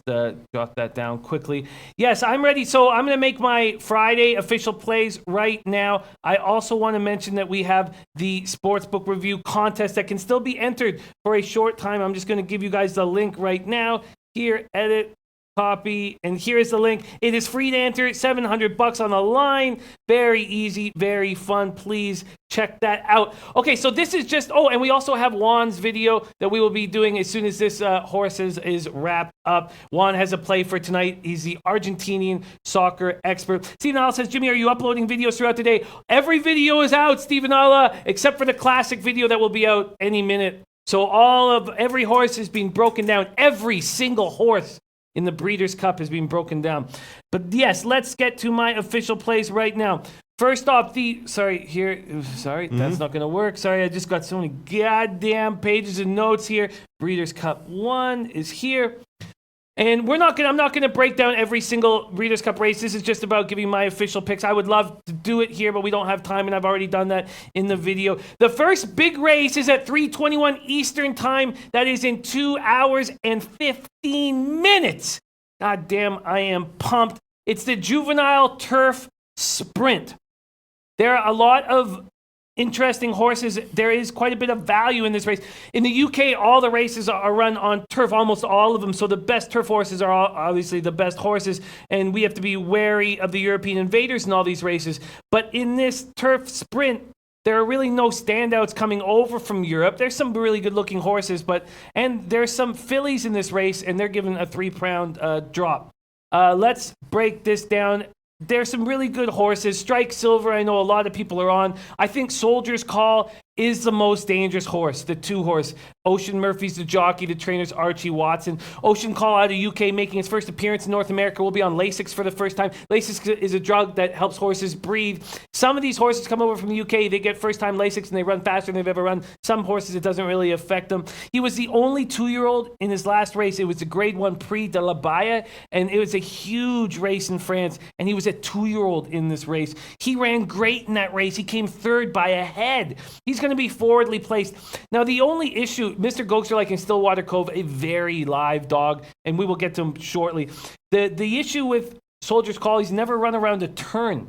jot that down quickly. Yes, I'm ready. So I'm going to make my Friday official plays right now. I also want to mention that we have the Sportsbook review contest that can still be entered for a short time. I'm just going to give you guys the link right now. Here, edit, copy, and here is the link. It is free to enter. $700 on the line. Very easy, very fun. Please check that out. Okay, so this is just, and we also have Juan's video that we will be doing as soon as this horses is wrapped up. Juan has a play for tonight. He's the Argentinian soccer expert. Stephen Alla says, Jimmy, are you uploading videos throughout the day? Every video is out, Stephen Alla, except for the classic video that will be out any minute. So every horse is being broken down. Every single horse in the Breeders' Cup has been broken down. But yes, let's get to my official plays right now. First off, that's not going to work. Sorry, I just got so many goddamn pages of notes here. Breeders' Cup 1 is here. And I'm not going to break down every single Breeders' Cup race. This is just about giving my official picks. I would love to do it here, but we don't have time, and I've already done that in the video. The first big race is at 3:21 Eastern Time. That is in 2 hours and 15 minutes. God damn, I am pumped. It's the Juvenile Turf Sprint. There are a lot of interesting horses. There is quite a bit of value in this race. In the UK, all the races are run on turf, almost all of them. So the best turf horses are obviously the best horses, and we have to be wary of the European invaders in all these races. But in this turf sprint, there are really no standouts coming over from Europe. There's some really good-looking horses, and there's some fillies in this race, and they're given a 3-pound drop. Let's break this down. There's some really good horses. Strike Silver, I know a lot of people are on. I think Soldier's Call is the most dangerous horse, the 2-horse. Ocean Murphy's the jockey, the trainer's Archie Watson. Ocean Call out of UK making its first appearance in North America will be on Lasix for the first time. Lasix is a drug that helps horses breathe. Some of these horses come over from the UK, they get first-time Lasix and they run faster than they've ever run. Some horses, it doesn't really affect them. He was the only 2-year-old in his last race. It was the Grade 1 Prix de la Baye, and it was a huge race in France, and he was a 2-year-old in this race. He ran great in that race. He came third by a head. He's going to be forwardly placed. Now, the only issue, Mr. Gokster, like in Stillwater Cove, a very live dog, and we will get to him shortly. The issue with Soldier's Call, he's never run around a turn.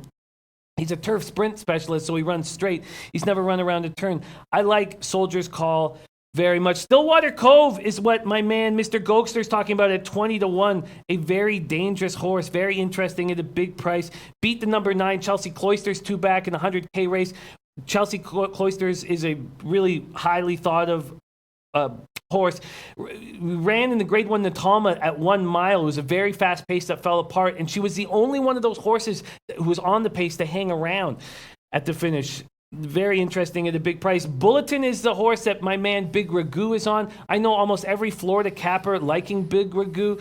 He's a turf sprint specialist, so he runs straight. He's never run around a turn. I like Soldier's Call very much. Stillwater Cove is what my man Mr. Gokster is talking about at 20-1. A very dangerous horse, very interesting at a big price. Beat the number 9 Chelsea Cloisters 2 back in the 100K race. Chelsea Cloisters is a really highly thought of horse. Ran in the Grade 1 Natalma at 1 mile. It was a very fast pace that fell apart, and she was the only one of those horses who was on the pace to hang around at the finish. Very interesting at a big price. Bulletin is the horse that my man Big Ragu is on. I know almost every Florida capper liking Big Ragu,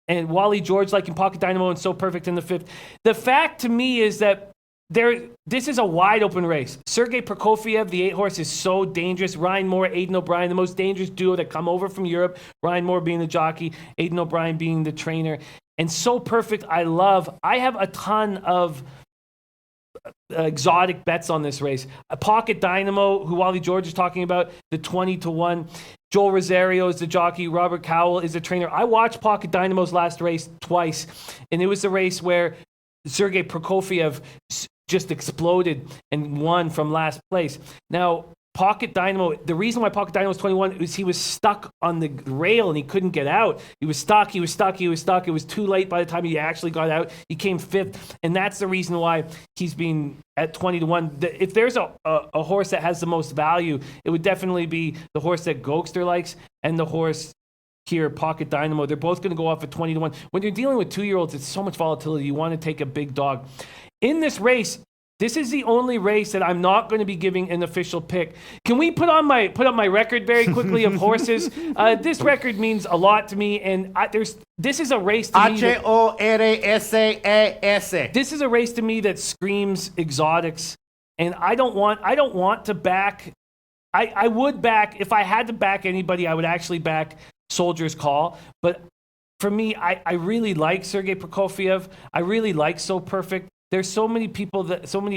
and Wally George liking Pocket Dynamo and So Perfect in the 5th. The fact to me is that this is a wide open race. Sergei Prokofiev, the 8-horse, is so dangerous. Ryan Moore, Aidan O'Brien, the most dangerous duo that come over from Europe. Ryan Moore being the jockey, Aidan O'Brien being the trainer. And So Perfect, I love. I have a ton of exotic bets on this race. A Pocket Dynamo, who Wally George is talking about, the 20-1. Joel Rosario is the jockey. Robert Cowell is the trainer. I watched Pocket Dynamo's last race twice, and it was the race where Sergei Prokofiev just exploded and won from last place. Now, Pocket Dynamo, the reason why Pocket Dynamo was 21 is he was stuck on the rail and he couldn't get out. He was stuck. It was too late by the time he actually got out. He came 5th, and that's the reason why he's been at 20-1. If there's a horse that has the most value, it would definitely be the horse that Gokster likes and the horse here, Pocket Dynamo. They're both going to go off at 20-1. When you're dealing with 2-year-olds, it's so much volatility. You want to take a big dog. In this race, this is the only race that I'm not going to be giving an official pick. Can we put up my record very quickly of horses? This record means a lot to me, and this is a race to me. HORSAS. This is a race to me that screams exotics, and I don't want to back. I would back, if I had to back anybody, I would actually back Soldier's Call, but for me, I really like Sergei Prokofiev. I really like So Perfect. There's so many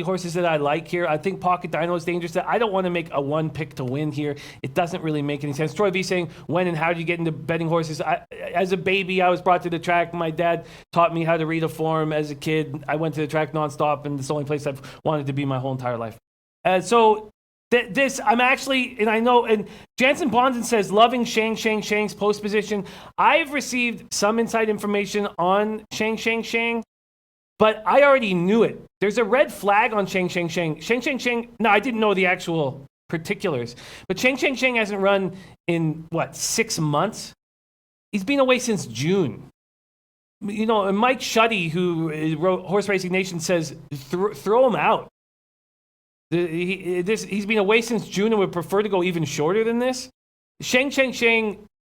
horses that I like here. I think Pocket Dynamo is dangerous. I don't want to make a one pick to win here. It doesn't really make any sense. Troy V saying, when and how do you get into betting horses? As a baby, I was brought to the track. My dad taught me how to read a form as a kid. I went to the track nonstop, and it's the only place I've wanted to be my whole entire life. I'm actually, and I know, and Jansen Bonzen says, loving Shang's post position. I've received some inside information on Shang, but I already knew it. There's a red flag on Shang. No, I didn't know the actual particulars, but Shang hasn't run in, 6 months? He's been away since June. You know, and Mike Shuddy, who wrote Horse Racing Nation, says, throw him out. He's been away since June and would prefer to go even shorter than this. Shang,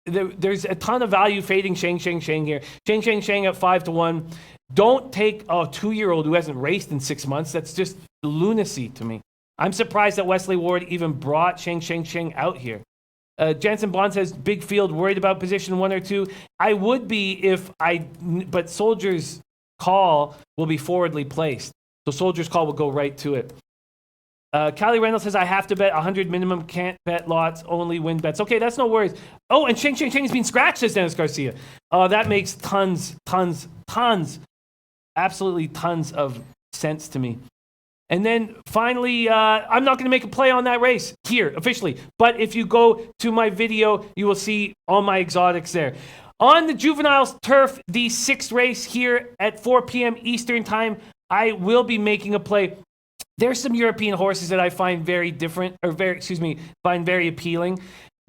there's a ton of value fading Shang here. Shang at 5-1. Don't take a 2-year-old who hasn't raced in 6 months. That's just lunacy to me. I'm surprised that Wesley Ward even brought Shang out here. Jansen Bond says, big field, worried about position 1 or 2. I would be but Soldier's Call will be forwardly placed. So Soldier's Call will go right to it. Callie Reynolds says, I have to bet 100 minimum, can't bet lots, only win bets. Okay, that's no worries. Oh, and Shang has been scratched, says Dennis Garcia. That makes tons absolutely tons of sense to me. And then finally, I'm not going to make a play on that race here officially. But if you go to my video, you will see all my exotics there. On the Juveniles turf, the 6th race here at 4 p.m. Eastern time, I will be making a play. There's some European horses that I find very different, or find very appealing.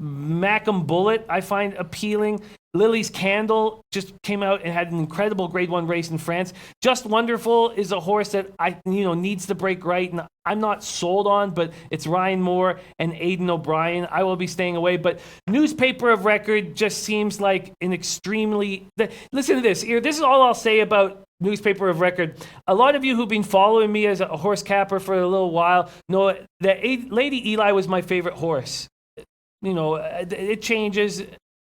Macam Bullet, I find appealing. Lily's Candle just came out and had an incredible Grade 1 race in France. Just Wonderful is a horse that needs to break right, and I'm not sold on, but it's Ryan Moore and Aidan O'Brien. I will be staying away, but Newspaper of Record just seems like an extremely... Listen to this. Here, this is all I'll say about Newspaper of Record. A lot of you who've been following me as a horse capper for a little while know that Lady Eli was my favorite horse. It changes,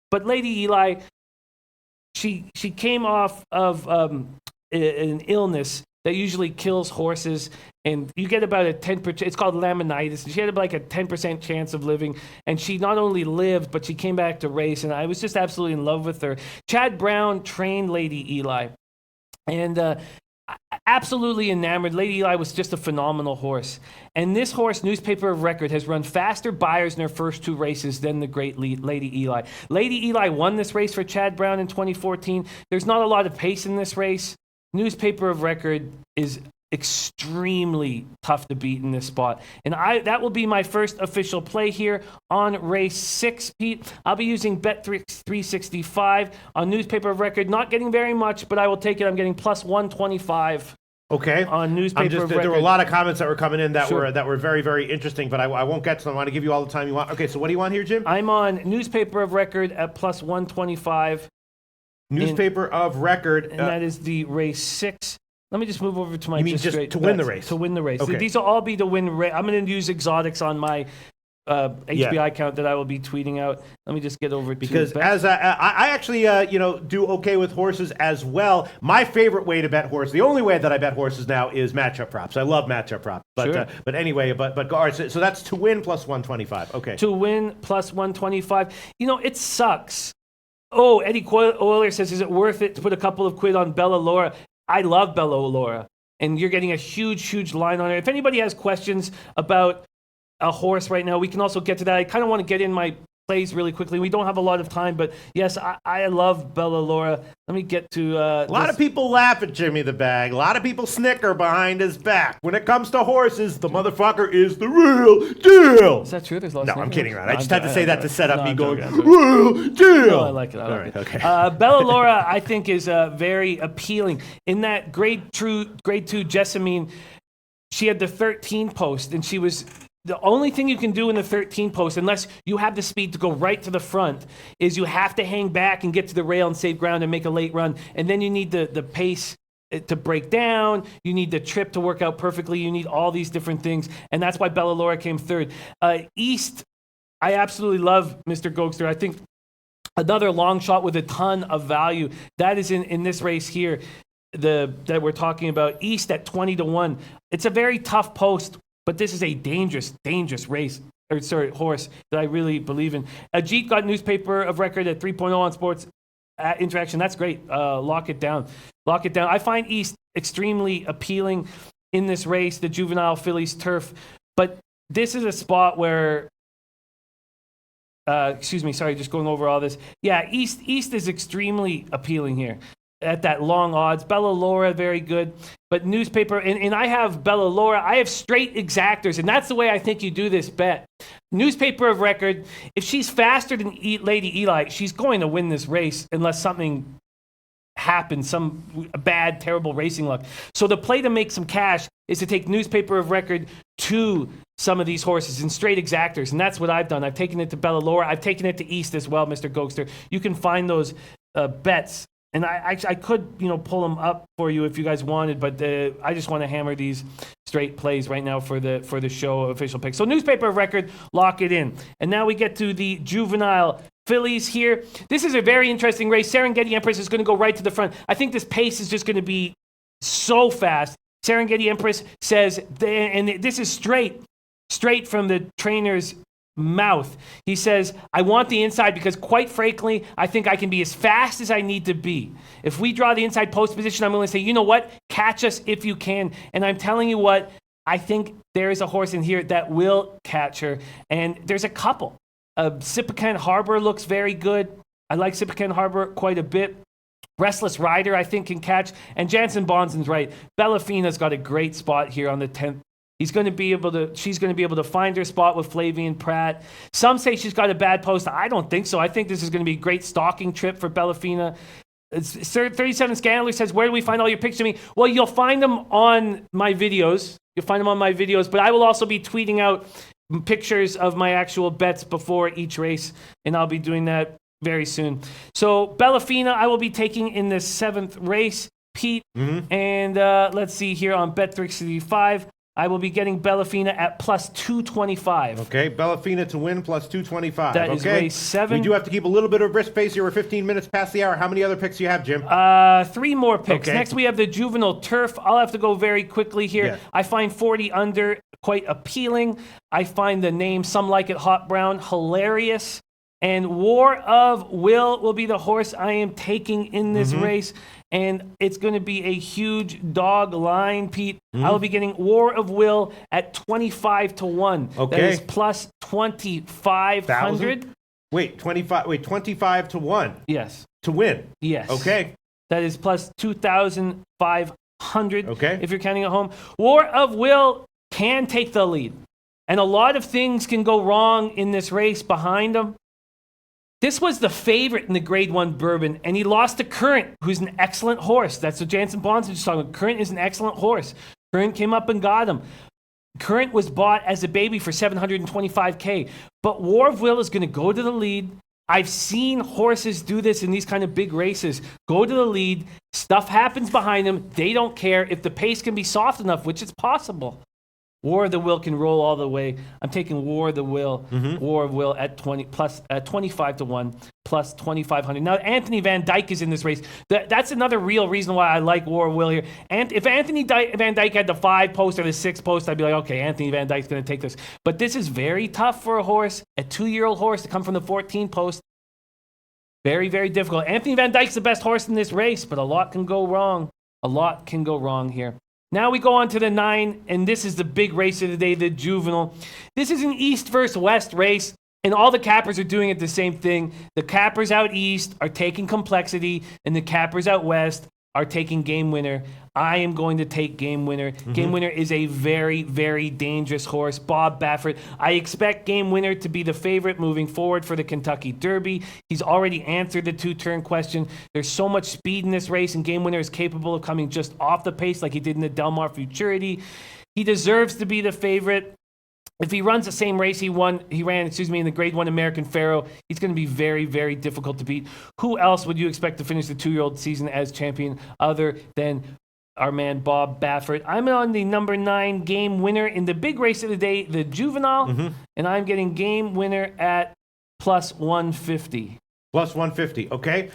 but Lady Eli, she came off of an illness that usually kills horses, and you get about a 10%, it's called laminitis, and she had like a 10% chance of living, and she not only lived, but she came back to race, and I was just absolutely in love with her. Chad Brown trained Lady Eli, and absolutely enamored. Lady Eli was just a phenomenal horse. And this horse, Newspaper of Record, has run faster buyers in her first 2 races than the great Lady Eli. Lady Eli won this race for Chad Brown in 2014. There's not a lot of pace in this race. Newspaper of Record is extremely tough to beat in this spot. And that will be my first official play here on race 6, Pete. I'll be using Bet365 on Newspaper of Record. Not getting very much, but I will take it. I'm getting plus 125. Okay. On Newspaper of Record. There were a lot of comments that were coming in that Sure. were very, very interesting, but I won't get to them. I want to give you all the time you want. Okay, so what do you want here, Jim? I'm on Newspaper of Record at plus 125. Newspaper of Record. And that is the race 6. Let me just move over to my... You mean just to win the race? To win the race. Okay. These will all be to win race. I'm going to use exotics on my HBI account that I will be tweeting out. Let me just get over to... Because as I actually, do okay with horses as well. My favorite way to bet horses, the only way that I bet horses now is matchup props. I love matchup props. But Sure. But anyway, all right, so that's to win plus 125. Okay. To win plus 125. It sucks. Oh, Eddie Euler says, is it worth it to put a couple of quid on Bella Laura? I love Bella Laura, and you're getting a huge, huge line on it. If anybody has questions about a horse right now, we can also get to that. I kind of want to get in my plays really quickly. We don't have a lot of time, but yes, I love Bella Laura. Let me get to... a lot of people laugh at Jimmy the Bag. A lot of people snicker behind his back. When it comes to horses, the motherfucker is the real deal. Is that true? There's lots No, of I'm names? kidding around. I just had to say that to set up me going, joking. real deal. No, I like it. I like it. Okay. Bella Laura, I think, is very appealing. In that grade 2 Jessamine, she had the 13 post, and she was... The only thing you can do in the 13 post, unless you have the speed to go right to the front, is you have to hang back and get to the rail and save ground and make a late run. And then you need the pace to break down. You need the trip to work out perfectly. You need all these different things. And that's why Bella Laura came 3rd. East, I absolutely love Mr. Gokster. I think another long shot with a ton of value. That is in this race here that we're talking about. East at 20-1. It's a very tough post. But this is a dangerous, dangerous horse that I really believe in. Ajit got Newspaper of Record at 3.0 on Sports Interaction. That's great. Lock it down. Lock it down. I find East extremely appealing in this race, the Juvenile Fillies turf. But this is a spot where... just going over all this. Yeah, East is extremely appealing here at that long odds. Bella Laura, very good. But Newspaper, and I have Bella Laura, I have straight exactors, and that's the way I think you do this bet. Newspaper of Record, if she's faster than Lady Eli, she's going to win this race unless something happens, some bad, terrible racing luck. So the play to make some cash is to take Newspaper of Record to some of these horses in straight exactors, and that's what I've done. I've taken it to Bella Laura. I've taken it to East as well, Mr. Gokster. You can find those bets. And I could, pull them up for you if you guys wanted, but I just want to hammer these straight plays right now for the show official pick. So Newspaper of Record, lock it in. And now we get to the Juvenile Fillies here. This is a very interesting race. Serengeti Empress is going to go right to the front. I think this pace is just going to be so fast. Serengeti Empress says, and this is straight from the trainer's mouth. He says, I want the inside because quite frankly, I think I can be as fast as I need to be. If we draw the inside post position, I'm going to say, you know what? Catch us if you can. And I'm telling you what, I think there is a horse in here that will catch her. And there's a couple. Sipakan Harbor looks very good. I like Sipakan Harbor quite a bit. Restless Rider, I think, can catch. And Jansen Bonson's right. Bellafina's got a great spot here on the 10th. She's going to be able to find her spot with Flavian Pratt. Some say she's got a bad post. I don't think so. I think this is going to be a great stalking trip for Bellafina. 37 Scandler says, where do we find all your pictures of me? Well, you'll find them on my videos. But I will also be tweeting out pictures of my actual bets before each race, and I'll be doing that very soon. So Bellafina, I will be taking in the 7th race, Pete. And let's see here on Bet365. I will be getting Bellafina at plus 225. Okay, Bellafina to win plus 225. That is race 7. We do have to keep a little bit of wrist pace here. We're 15 minutes past the hour. How many other picks do you have, Jim? 3 more picks. Okay. Next, we have the Juvenile Turf. I'll have to go very quickly here. Yeah. I find 40 under quite appealing. I find the name Some Like It Hot Brown hilarious. And War of Will be the horse I am taking in this race. And it's going to be a huge dog line, Pete. I will be getting War of Will at 25 to 1. Okay. That is plus 2,500. Wait, 25 to 1. Yes. To win. Yes. Okay. That is plus 2,500. Okay. If you're counting at home. War of Will can take the lead. And a lot of things can go wrong in this race behind him. This was the favorite in the Grade 1 Bourbon, and he lost to Current, who's an excellent horse. That's what Jansen Bonson was talking about. Current is an excellent horse. Current came up and got him. Current was bought as a baby for $725K. But War of Will is going to go to the lead. I've seen horses do this in these kind of big races. Go to the lead. Stuff happens behind them. They don't care. If the pace can be soft enough, which is possible, War of the Will can roll all the way. I'm taking War of the Will. War of Will at 25 to 1 plus 2,500. Now Anthony Van Dyke is in this race. That's another real reason why I like War of Will here. And if Anthony Van Dyke had the 5 post or the 6 post, I'd be like, okay, Anthony Van Dyke's going to take this. But this is very tough for a horse, a 2-year-old horse to come from the 14 post. Very, very difficult. Anthony Van Dyke's the best horse in this race, but a lot can go wrong. A lot can go wrong here. Now we go on to the 9, and this is the big race of the day, the Juvenile. This is an East versus West race, and all the cappers are doing it the same thing. The cappers out East are taking Complexity, and the cappers out West are taking Game Winner. I am going to take Game Winner. Game Winner is a very, very dangerous horse. Bob Baffert. I expect Game Winner to be the favorite moving forward for the Kentucky Derby. He's already answered the 2-turn question. There's so much speed in this race, and Game Winner is capable of coming just off the pace like he did in the Del Mar Futurity. He deserves to be the favorite. If he runs the same race he ran in the Grade 1 American Pharoah, he's going to be very, very difficult to beat. Who else would you expect to finish the 2-year-old season as champion other than our man Bob Baffert? I'm on the number 9 Game Winner in the big race of the day, the Juvenile, and I'm getting Game Winner at plus 150. Plus 150, okay.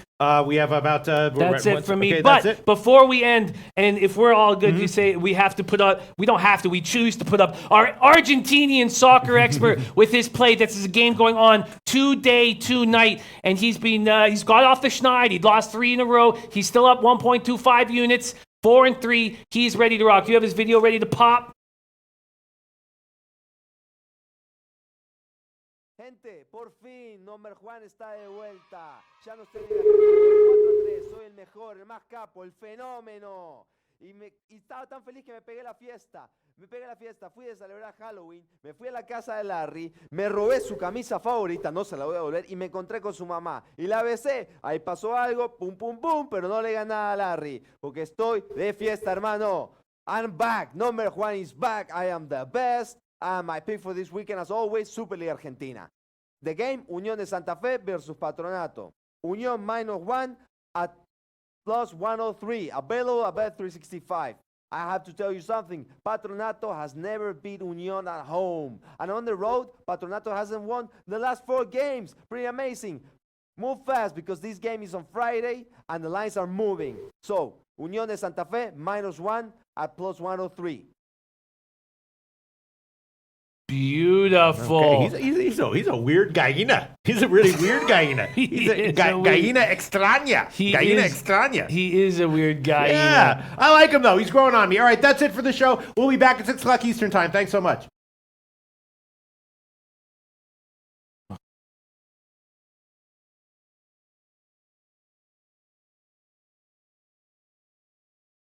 We have about... that's it for me. Okay, but before we end, and if we're all good, you say we have to put up... We don't have to. We choose to put up our Argentinian soccer expert with his play. This is a game going on 2-day, 2-night, and he's got off the schneid. He lost 3 in a row. He's still up 1.25 units, 4-3. He's ready to rock. You have his video ready to pop? Gente, por fin, Number Juan está de vuelta. Ya no estoy en la 4-3, soy el mejor, el más capo, el fenómeno. Y estaba tan feliz que me pegué la fiesta. Fui a celebrar Halloween, me fui a la casa de Larry, me robé su camisa favorita, no se la voy a devolver, y me encontré con su mamá. Y la besé, ahí pasó algo, pum, pum, pum, pero no le gané nada a Larry, porque estoy de fiesta, hermano. I'm back, Number Juan is back, I am the best. My pick for this weekend, as always, Superliga Argentina. The game, Unión de Santa Fe versus Patronato. Unión -1 at plus 103. Available at Bet365. I have to tell you something. Patronato has never beat Unión at home. And on the road, Patronato hasn't won the last 4 games. Pretty amazing. Move fast because this game is on Friday and the lines are moving. So, Unión de Santa Fe -1 at plus 103. Beautiful. Okay, he's a weird gallina. He's a really weird gallina. He's a gallina extraña. Gallina extraña. He is a weird guy. Yeah, I like him though. He's growing on me. All right, that's it for the show. We'll be back at 6 o'clock Eastern time. Thanks so much.